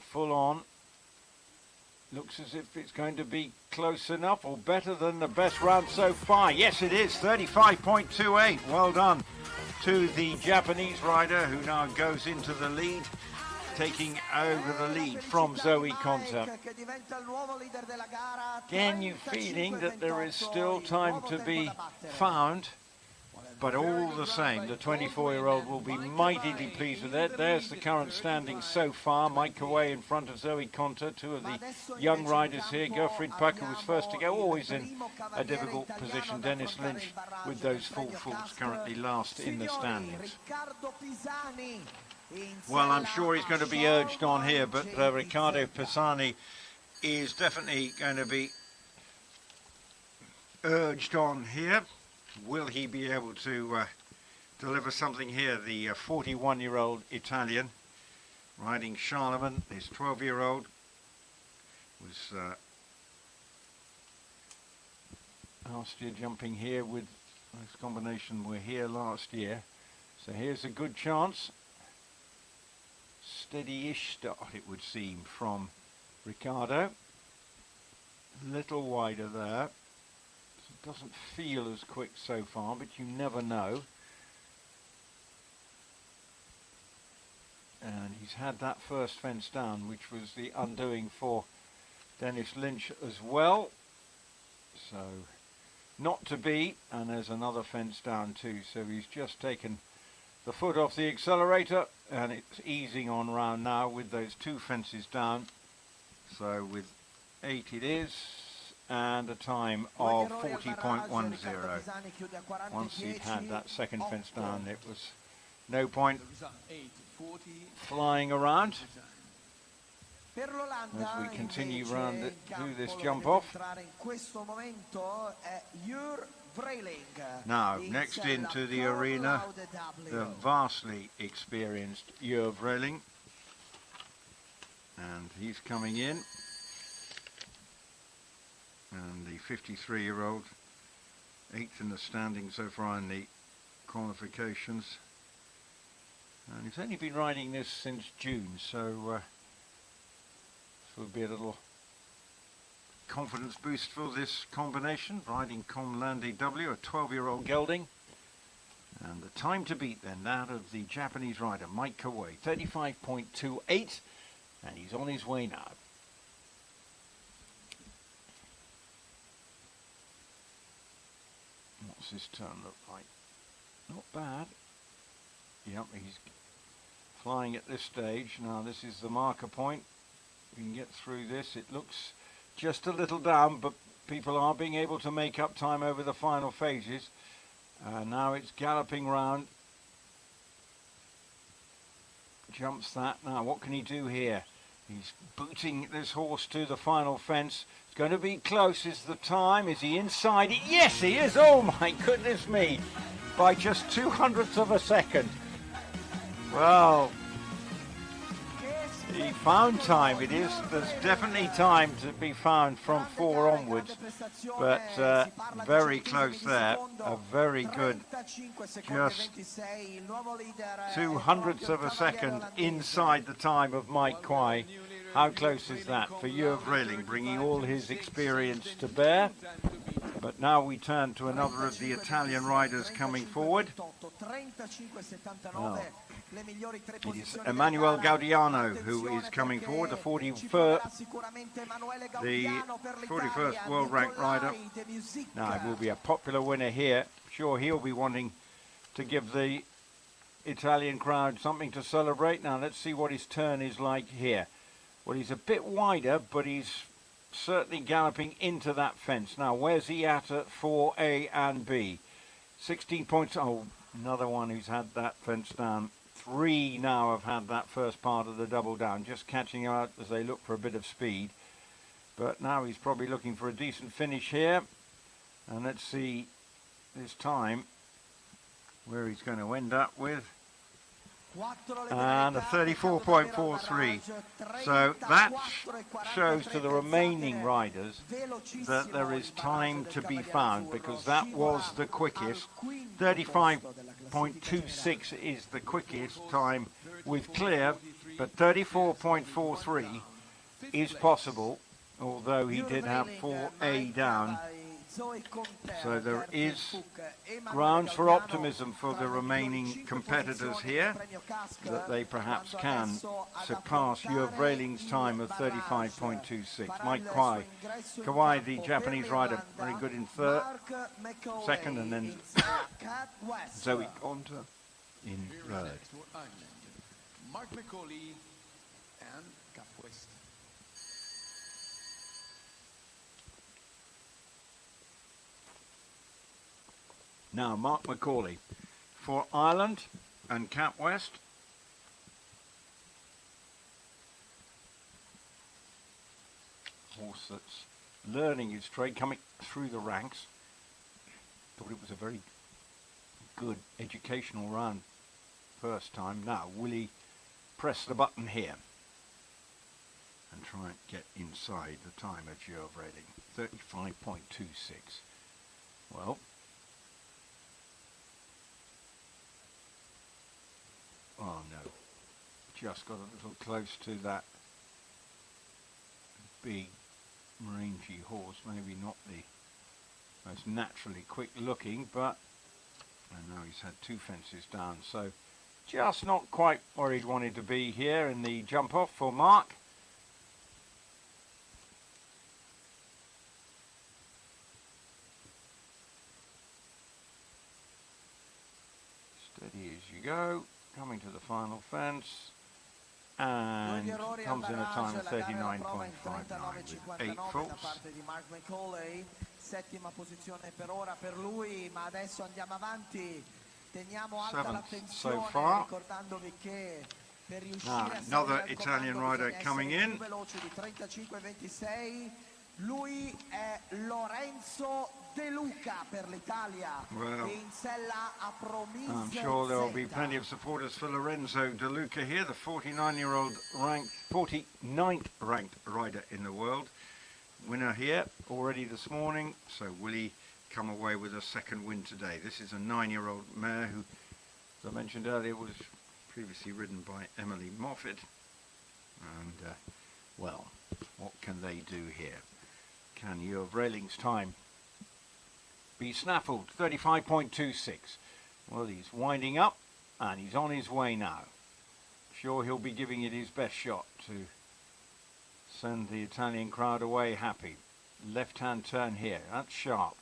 full on. Looks as if it's going to be close enough or better than the best round so far. Yes, it is, 35.28. Well done to the Japanese rider, who now goes into the lead, taking over the lead from Zoe Conta. Again, you feeling that there is still time to be found, but all the same, the 24-year-old will be mightily pleased with it. There's the current standing so far. Mike Quali in front of Zoe Conta, two of the young riders here. Gertrude Packer was first to go, always in a difficult position. Dennis Lynch with those full fulls currently last in the standings. Well, I'm sure he's going to be urged on here, but Riccardo Pisani is definitely going to be urged on here. Will he be able to deliver something here? The 41-year-old Italian riding Charlemagne, his 12-year-old, was last year jumping here with this combination were here last year. So here's a good chance. Steady-ish start, it would seem, from Riccardo. A little wider there. It doesn't feel as quick so far, but you never know. And he's had that first fence down, which was the undoing for Dennis Lynch as well. So not to beat, and there's another fence down too. So he's just taken the foot off the accelerator, and it's easing on round now with those two fences down. So with 8 it is, and a time of 40.10. Once he'd had that second fence down, it was no point flying around. As we continue round it, through this jump off. Now, next into the arena, the vastly experienced Jur Vreeling. And he's coming in. And the 53-year-old, 8th in the standing so far in the qualifications. And he's only been riding this since June, so this will be a little confidence boost for this combination, riding Comlandi W, a 12-year-old gelding. And the time to beat then, that of the Japanese rider, Mike Quali, 35.28, and he's on his way now. What's his turn look like? Not bad. Yep, he's flying at this stage. Now this is the marker point. We can get through this. It looks just a little down, but people are being able to make up time over the final phases. Now it's galloping round. Jumps that. Now what can he do here? He's booting this horse to the final fence. It's going to be close. Is the time? Is he inside it? Yes, he is. Oh my goodness me. By just 0.02 of a second. Well, he found time. It is. There's definitely time to be found from 4 onwards. But very close there. A very good, just 0.02 of a second inside the time of Mike Quali. How close is that for Jur Vreeling, bringing all his experience to bear? But now we turn to another of the Italian riders coming forward. Well, it is Emanuele Gaudiano who is coming forward, the 41st world ranked rider. Now it will be a popular winner here. Sure, he'll be wanting to give the Italian crowd something to celebrate. Now let's see what his turn is like here. Well, he's a bit wider, but he's certainly galloping into that fence. Now, where's he at 4A and B? 16 points. Oh, another one who's had that fence down. 3 now have had that first part of the double down, just catching out as they look for a bit of speed. But now he's probably looking for a decent finish here. And let's see this time where he's going to end up with. And a 34.43. So that shows to the remaining riders that there is time to be found, because that was the quickest. 35.26 is the quickest time with clear, but 34.43 is possible, although he did have 4A down. So there is grounds for optimism for the remaining competitors here, that they perhaps can surpass Railing's time of 35.26. Mike Quali, the Japanese rider, very good in second, and then Zoe Conta in third. Mark McCauley and Cap West. Now, Mark McCauley for Ireland and Cap West. Horse that's learning his trade, coming through the ranks. Thought it was a very good educational round first time. Now, will he press the button here and try and get inside the time of Reading? 35.26. Well, oh no, just got a little close to that big rangy horse. Maybe not the most naturally quick looking, but I know he's had 2 fences down, so just not quite where he'd wanted to be here in the jump off for Mark. Steady as you go. Coming to the final fence, and comes in a time of 39.59 with 8 faults. Settima posizione per ora per lui, ma adesso andiamo avanti. Teniamo alta la tensione, ricordandovi che per riuscire a another Italian rider coming in. Più veloce di 35-26. Lui è Lorenzo De Luca per l'Italia. Well, in sella a Promise. I'm sure there will be plenty of supporters for Lorenzo De Luca here, the 49th ranked rider in the world. Winner here already this morning, so will he come away with a second win today? This is a 9-year-old mare who, as I mentioned earlier, was previously ridden by Emily Moffat. And, well, what can they do here? Can Railing's time be snaffled? 35.26. Well, he's winding up and he's on his way now. Sure, he'll be giving it his best shot to send the Italian crowd away happy. Left-hand turn here. That's sharp.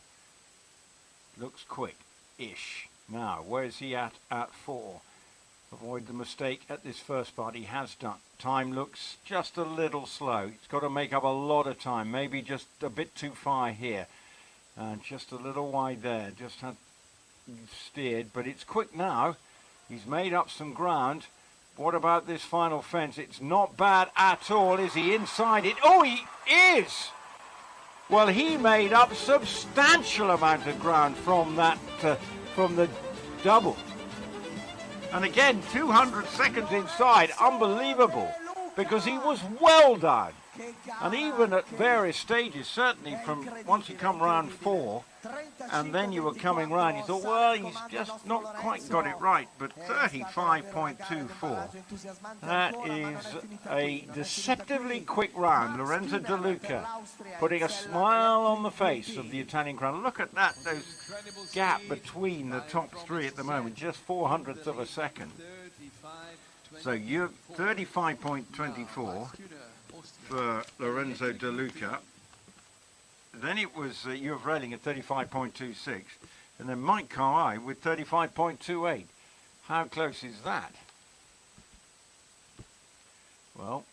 Looks quick-ish. Now, where's he at 4? Avoid the mistake at this first part. He has done. Time looks just a little slow. He's got to make up a lot of time. Maybe just a bit too far here. And just a little wide there. Just had steered. But it's quick now. He's made up some ground. What about this final fence? It's not bad at all. Is he inside it? Oh, he is! Well, he made up substantial amount of ground from that, from the double. And again, 200 seconds inside, unbelievable, because he was well done. And even at various stages, certainly from once you come round 4, and then you were coming round, you thought, well, he's just not quite got it right. But 35.24, that is a deceptively quick round. Lorenzo De Luca putting a smile on the face of the Italian crowd. Look at that, those gap between the top 3 at the moment, just 0.04 of a second. So you're 35.24 for Lorenzo De Luca. Then it was Railing at 35.26, and then Mike Quali with 35.28. How close is that? Well,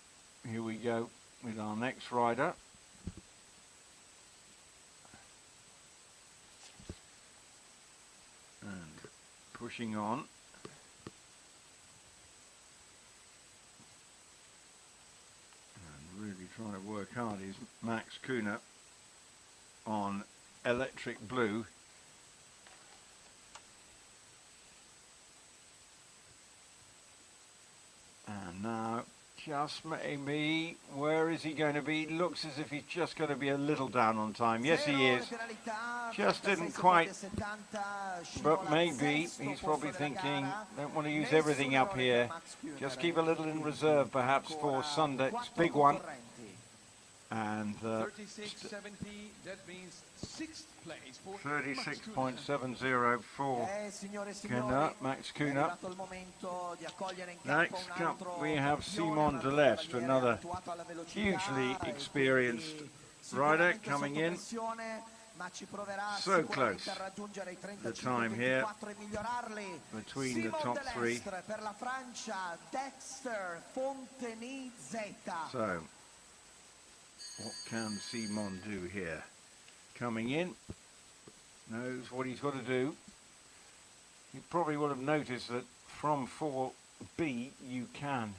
here we go with our next rider. pushing on. And really trying to work hard is Max Kuna on Electric Blue. And now, just maybe, where is he going to be? Looks as if he's just going to be a little down on time. Yes, he is. Just didn't quite, but maybe he's probably thinking, don't want to use everything up here. Just keep a little in reserve, perhaps, for Sunday's big one. And 36.70, that means 6th place for 36.70 for Kuna, Max Kuna. Next up we have Simon Delestre, another hugely experienced rider coming in. So close, the time here between the top three. So, what can Simon do here? Coming in, knows what he's got to do. You probably would have noticed that from 4B you can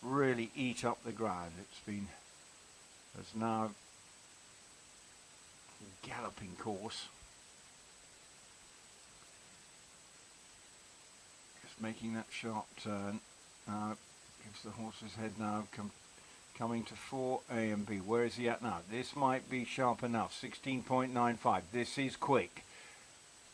really eat up the ground. It's now a galloping course. Just making that sharp turn. Now gives the horse's head now coming to 4A and B. Where is he at now? This might be sharp enough. 16.95. This is quick.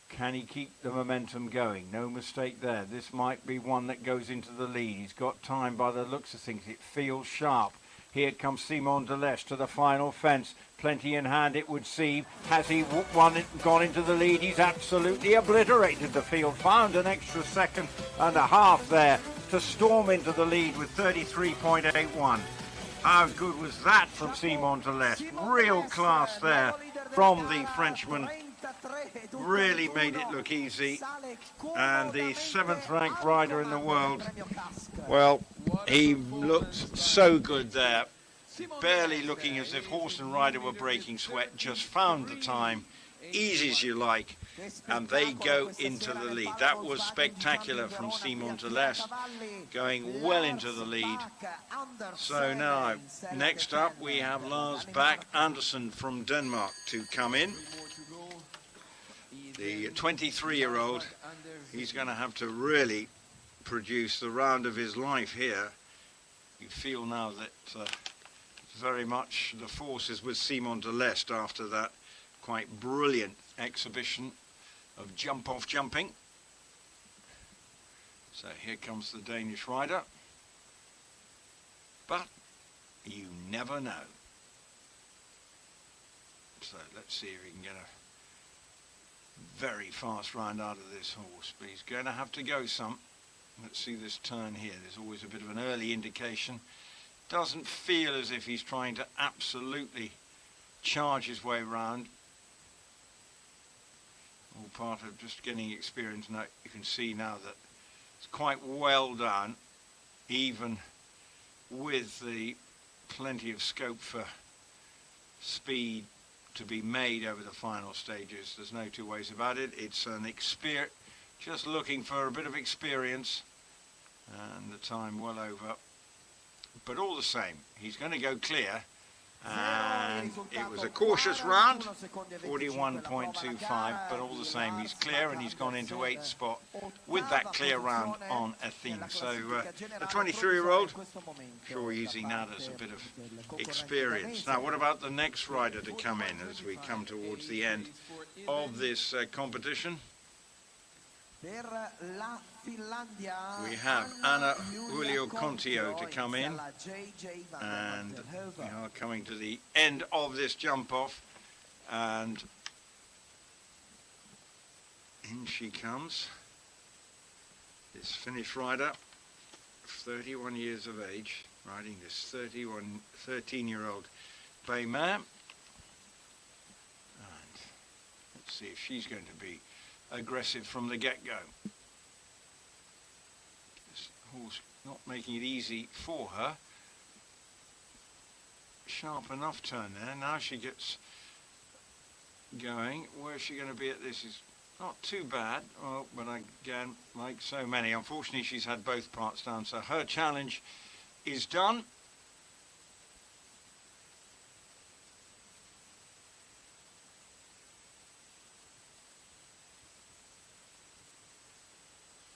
Can he keep the momentum going? No mistake there. This might be one that goes into the lead. He's got time by the looks of things. It feels sharp. Here comes Simon Delestre to the final fence. Plenty in hand, it would seem. Has he gone into the lead? He's absolutely obliterated the field. Found an extra second and a half there to storm into the lead with 33.81. How good was that from Simon Delestre? Real class there from the Frenchman. Really made it look easy. And the 7th ranked rider in the world, well, he looked so good there. Barely looking as if horse and rider were breaking sweat. Just found the time, easy as you like, and they go into the lead. That was spectacular from Simon Delestre, going well into the lead. So now, next up we have Lars Bak Andersen from Denmark to come in. The 23-year-old, he's going to have to really produce the round of his life here. You feel now that very much the force is with Simon Delestre after that quite brilliant exhibition of jump-off jumping. So here comes the Danish rider. But you never know. So let's see if he can get a very fast round out of this horse. But he's going to have to go some. Let's see this turn here. There's always a bit of an early indication. Doesn't feel as if he's trying to absolutely charge his way round. All part of just getting experience. Now you can see now that it's quite well done, even with the plenty of scope for speed to be made over the final stages. There's no two ways about it. It's an just looking for a bit of experience, and the time well over. But all the same, he's going to go clear, and it was a cautious round, 41.25, but all the same he's clear, and he's gone into 8th spot with that clear round on Athene. So the 23-year-old, sure using that as a bit of experience. Now what about the next rider to come in as we come towards the end of this competition? We have Anna Julio Contio to come in, and we are coming to the end of this jump off, and in she comes, this Finnish rider, 31 years of age, riding this 13-year-old bay mare, and let's see if she's going to be aggressive from the get-go. This horse not making it easy for her. Sharp enough turn there. Now she gets going. Where's she going to be at this? Is Not too bad, well, but again, like so many, unfortunately she's had both parts done, so her challenge is done.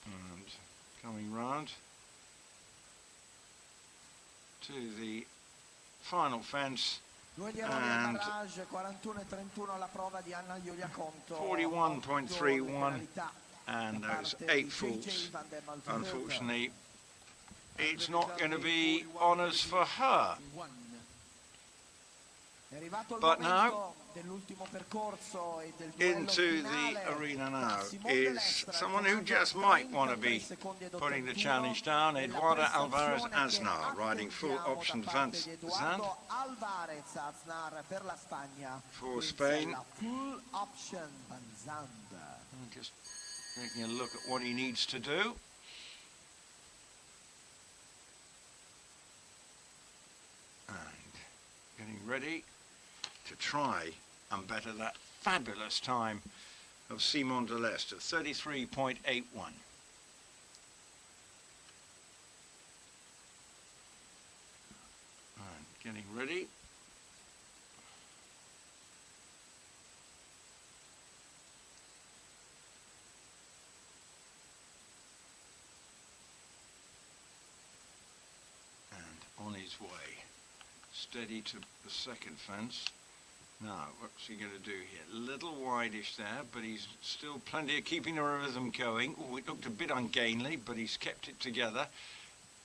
And coming round to the final fence. Due gli errori al barrage, 41 e 31 alla prova di Anna Giulia Conto. 41.31 and those 8 faults. Unfortunately, it's not going to be honours for her. But now, into the arena now is someone who just might want to be putting the challenge down. Eduardo Alvarez Aznar, riding full option Van Zandt for Spain. Just taking a look at what he needs to do. And getting ready to try and better that fabulous time of Simon Deleste of 33.81. And getting ready. And on his way. Steady to the second fence. Now, what's he going to do here? A little wideish there, but he's still plenty of keeping the rhythm going. Oh, it looked a bit ungainly, but he's kept it together.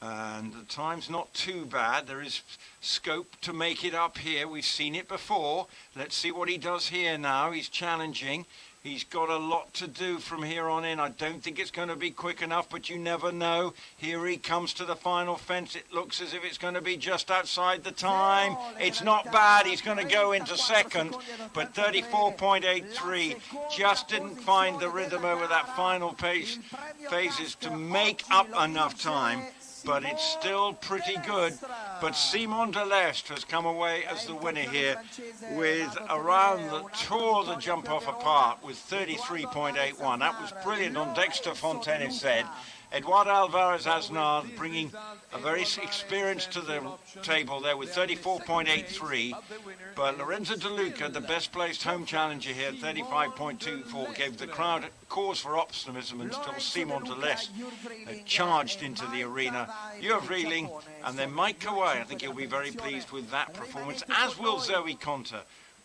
And the time's not too bad. There is scope to make it up here. We've seen it before. Let's see what he does here now. He's challenging. He's got a lot to do from here on in. I don't think it's going to be quick enough, but you never know. Here he comes to the final fence. It looks as if it's going to be just outside the time. It's not bad. He's going to go into second, but 34.83 just didn't find the rhythm over that final phases to make up enough time. But it's still pretty good. But Simon Deleste has come away as the winner here with around the tore the jump off apart with 33.81. That was brilliant on Dexter Fontaine said. Eduardo Alvarez Aznar bringing a very experienced to the table there with 34.83. But Lorenzo De Luca, the best placed home challenger here, 35.24, gave the crowd cause for optimism until Simon Deleste charged into the arena. You're reeling, and then Mike Kawai, I think he'll be very pleased with that performance, as will Zoe Conter,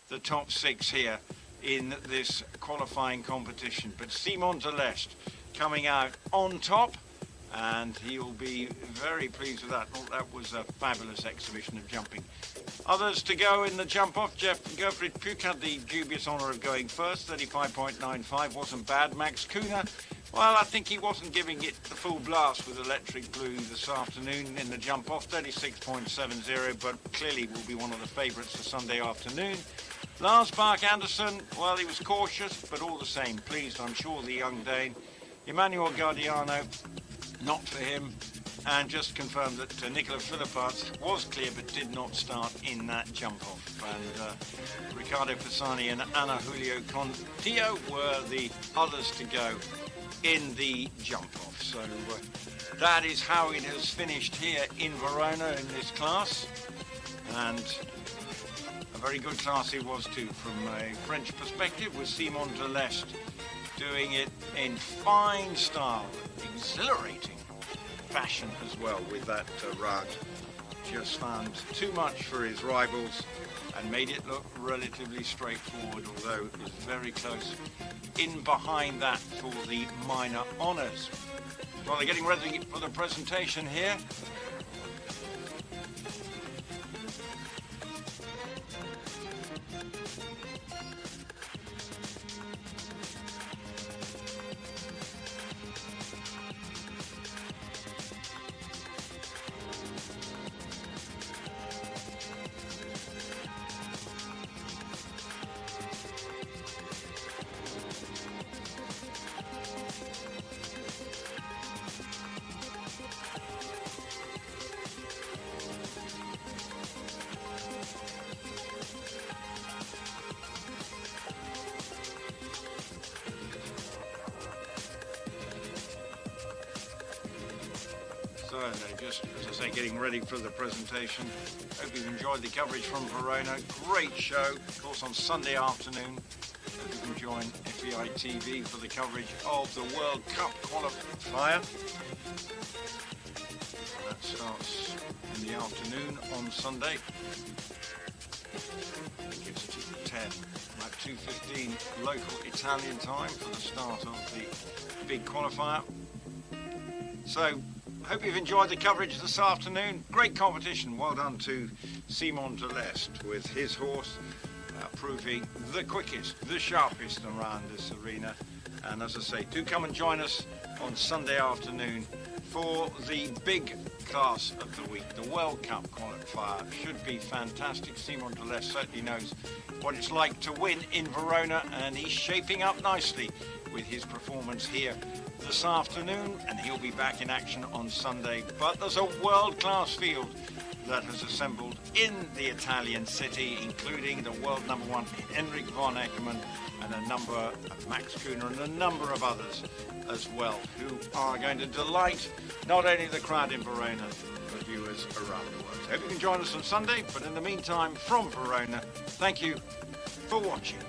the top 6 here in this qualifying competition. But Simon Deleste coming out on top, and he'll be very pleased with that. Oh, that was a fabulous exhibition of jumping. Others to go in the jump-off. Gerfried Puck had the dubious honour of going first, 35.95, wasn't bad. Max Kuhner, well, I think he wasn't giving it the full blast with Electric Blue this afternoon in the jump-off, 36.70, but clearly will be one of the favourites for Sunday afternoon. Lars Bach Anderson, well, he was cautious, but all the same, pleased, I'm sure, the young Dane. Emmanuel Gardiano, not for him, and just confirmed that Nicola Philipparts was clear but did not start in that jump-off. And Riccardo Pisani and Ana Julio Contillo were the others to go in the jump-off. So that is how it has finished here in Verona in this class. And a very good class it was too from a French perspective, with Simon Deleste doing it in fine style, exhilarating fashion as well with that round. Just found too much for his rivals and made it look relatively straightforward, although it was very close in behind that for the minor honours. Well, they're getting ready for the presentation here. they're just, as I say, getting ready for the presentation. Hope you've enjoyed the coverage from Verona. Great show, of course, on Sunday afternoon. Hope you can join FEI TV for the coverage of the World Cup Qualifier. That starts in the afternoon on Sunday. I think it's 10, about 2:15 local Italian time for the start of the big qualifier. So, hope you've enjoyed the coverage this afternoon. Great competition. Well done to Simon de Lest with his horse proving the quickest, the sharpest around this arena. And as I say, do come and join us on Sunday afternoon for the big class of the week. The World Cup qualifier should be fantastic. Simon de Lest certainly knows what it's like to win in Verona, and he's shaping up nicely with his performance here this afternoon, and he'll be back in action on Sunday. But there's a world-class field that has assembled in the Italian city, including the world number one Henrik von Eckermann and a number of Max Kuhner and a number of others as well, who are going to delight not only the crowd in Verona but viewers around the world. So I hope you can join us on Sunday, but in the meantime, from Verona, thank you for watching.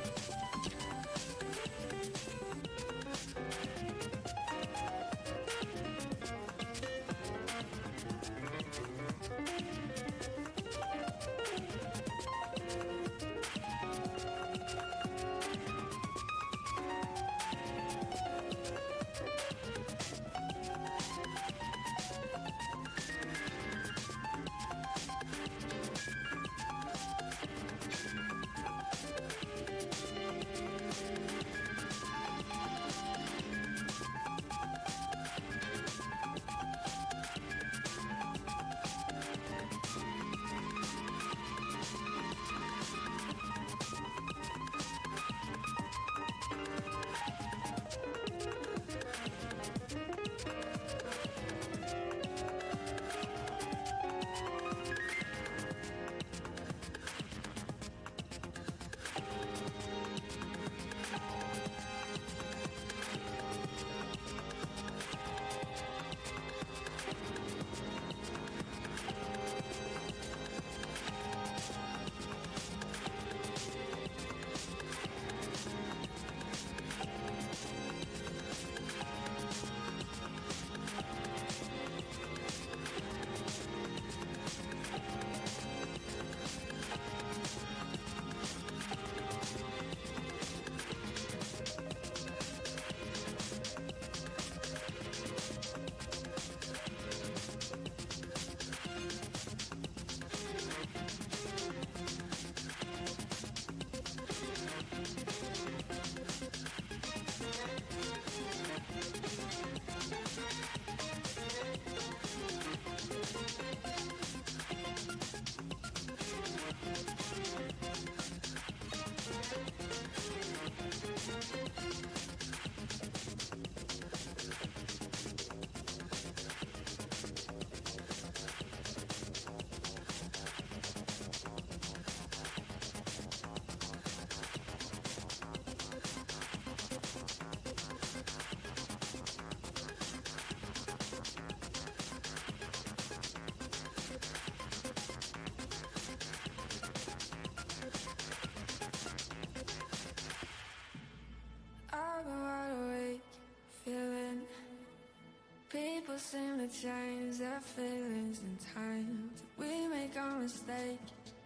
People seem to change their feelings in time. We make a mistake,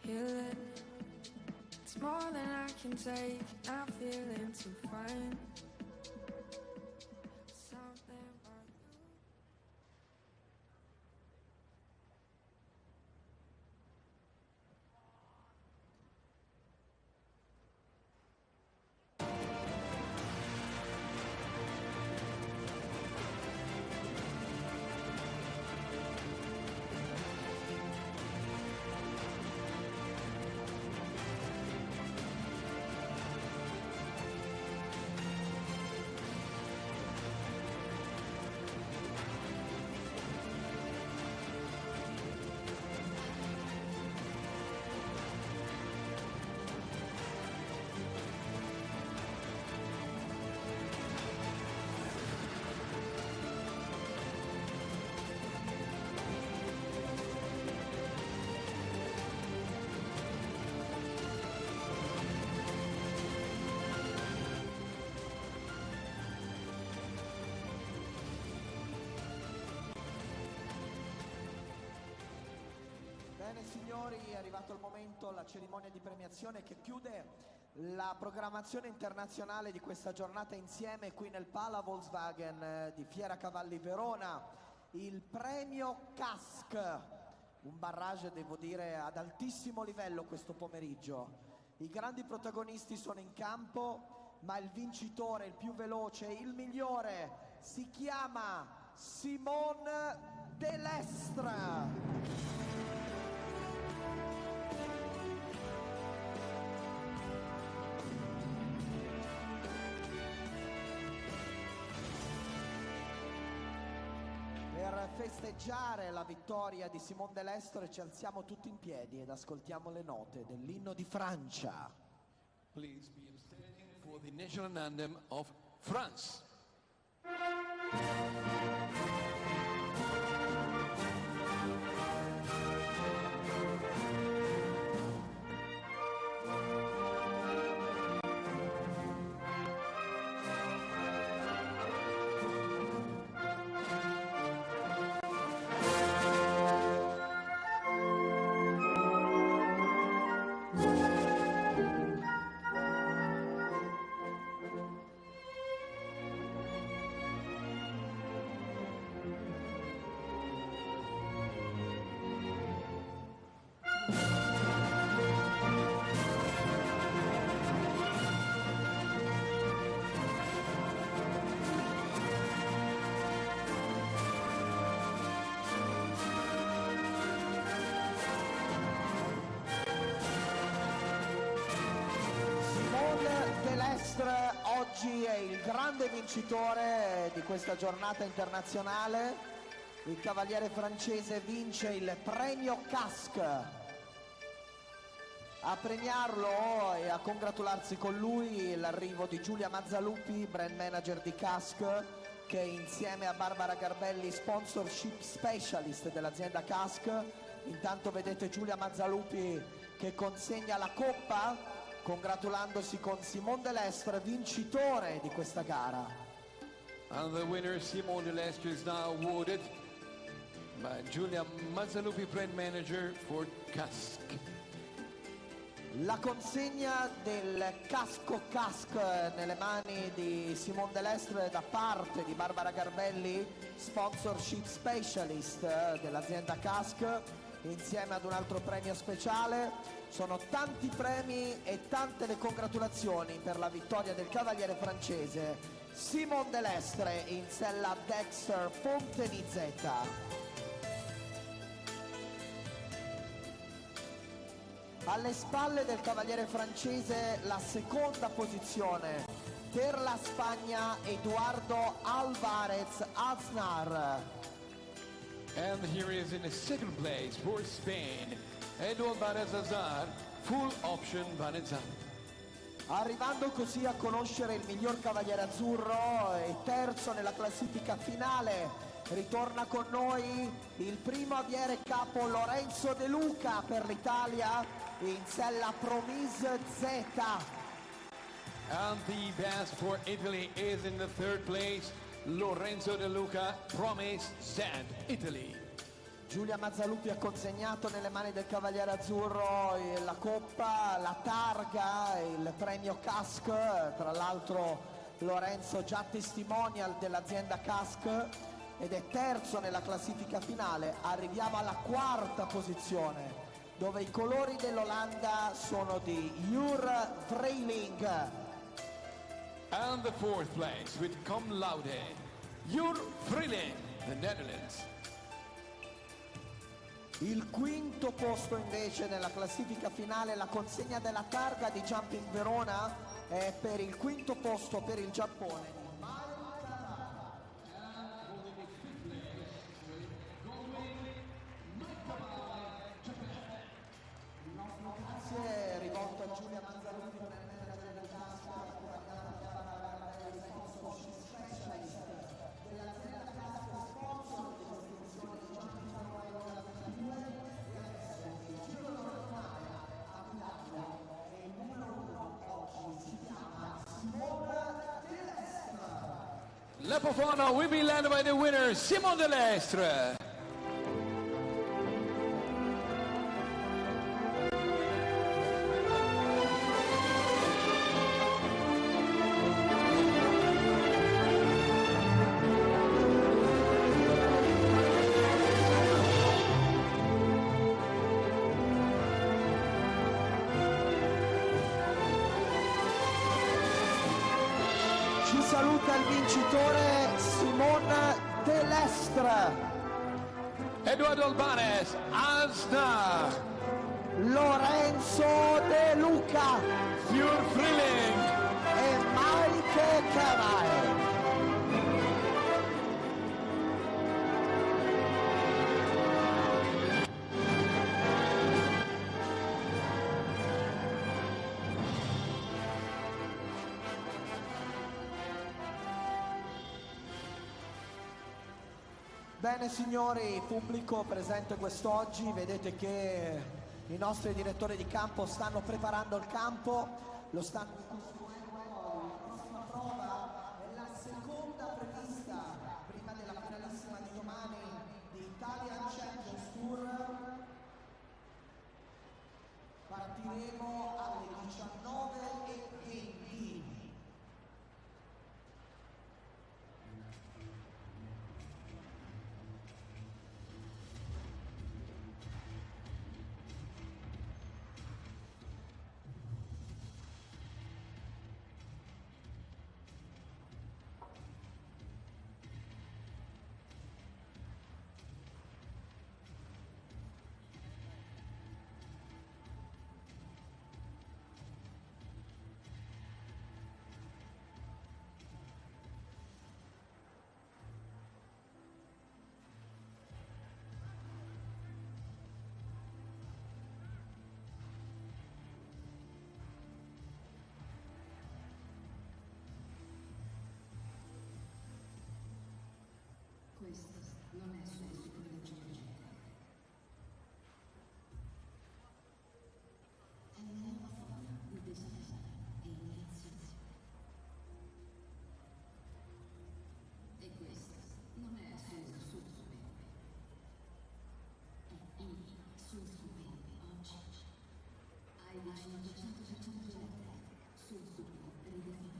heal it. It's more than I can take, not feeling too fine. Something about you. Bene signori, è arrivato il momento, la cerimonia di premiazione che chiude la programmazione internazionale di questa giornata insieme qui nel Pala Volkswagen di Fiera Cavalli Verona. Il premio CASC, un barrage devo dire ad altissimo livello questo pomeriggio. I grandi protagonisti sono in campo, ma il vincitore, il più veloce, il migliore si chiama Simone Delestre. Per festeggiare la vittoria di Simone Delestre ci alziamo tutti in piedi ed ascoltiamo le note dell'inno di Francia. Please be standing for the national anthem of France. Oggi è il grande vincitore di questa giornata internazionale. Il cavaliere francese vince il premio CASC. A premiarlo e a congratularsi con lui l'arrivo di Giulia Mazzalupi, brand manager di CASC, che insieme a Barbara Garbelli, sponsorship specialist dell'azienda CASC. Intanto vedete Giulia Mazzalupi che consegna la coppa, congratulandosi con Simone Delestre, vincitore di questa gara. And the winner, Simone Delestre, is now awarded by Giulia Mazzalupi, brand manager for CASC. La consegna del casco CASC nelle mani di Simone Delestre da parte di Barbara Garbelli, sponsorship specialist dell'azienda CASC, insieme ad un altro premio speciale. Sono tanti premi e tante le congratulazioni per la vittoria del cavaliere francese Simone Delestre in sella Dexter Fontenizeta. Alle spalle del cavaliere francese la seconda posizione per la Spagna, Eduardo Alvarez Aznar. And here is in the second place for Spain, Eduardo Alvarez-Aznar, full option Vanessa. Arrivando così a conoscere il miglior cavaliere azzurro e terzo nella classifica finale, ritorna con noi il primo aviere capo Lorenzo De Luca per l'Italia in sella Promise Z. And the best for Italy is in the third place, Lorenzo De Luca, Promise Z, Italy. Giulia Mazzalupi ha consegnato nelle mani del cavaliere azzurro la coppa, la targa, il premio CASC. Tra l'altro Lorenzo già testimonial dell'azienda CASC ed è terzo nella classifica finale. Arriviamo alla quarta posizione, dove i colori dell'Olanda sono di Jur Vreiling. And the fourth place with cum laude, Jur Vreiling, the Netherlands. Il quinto posto invece nella classifica finale, la consegna della targa di Jumping Verona è per il quinto posto per il Giappone. Il nostro grazie è rivolto a Giulia Mazzalupi per il CASC, accompagnata da Barbara Garbelli, sponsorship specialist dell'azienda CASC, sponsor di questa edizione di Jumping Verona 2022, e adesso il giro normale a Milano e il numero uno oggi si chiama Simone Delestre. La Pofana will be led by the winner, Simone Delestre. saluta il vincitore Simon Delestre, Eduardo Albanese, Asda, Lorenzo De Luca Fjord Frilling, e Mike Cavai. Bene signori, pubblico presente quest'oggi, vedete che i nostri direttori di campo stanno preparando il campo, lo stanno costruendo. La prossima prova è la seconda prevista prima della finalissima di domani di Italian Champions Tour. Partiremo alle 19:20. Questo non è solo psicologia generale. È una nuova forma di desafio e innovazione. E questo non è solo sul superbe. È il sul superbe oggi. Hai il 500% elettrico sul superbe ridefinito.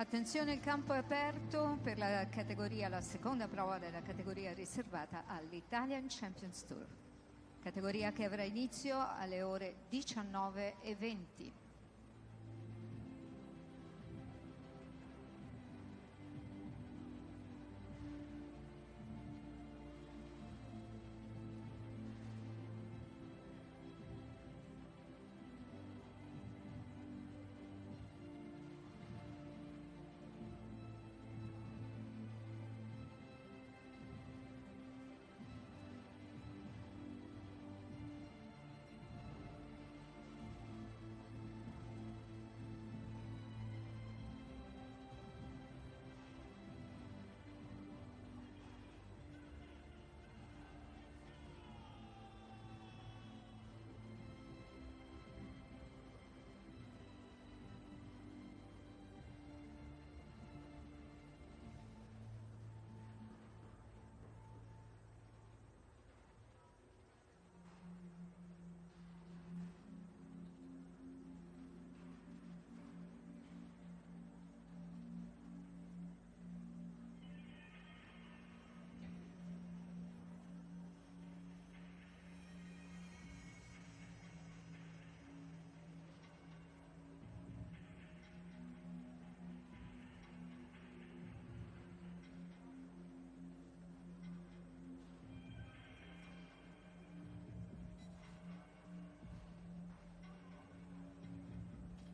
Attenzione, il campo è aperto per la seconda prova della categoria riservata all'Italian Champions Tour. Categoria che avrà inizio alle ore 19:20.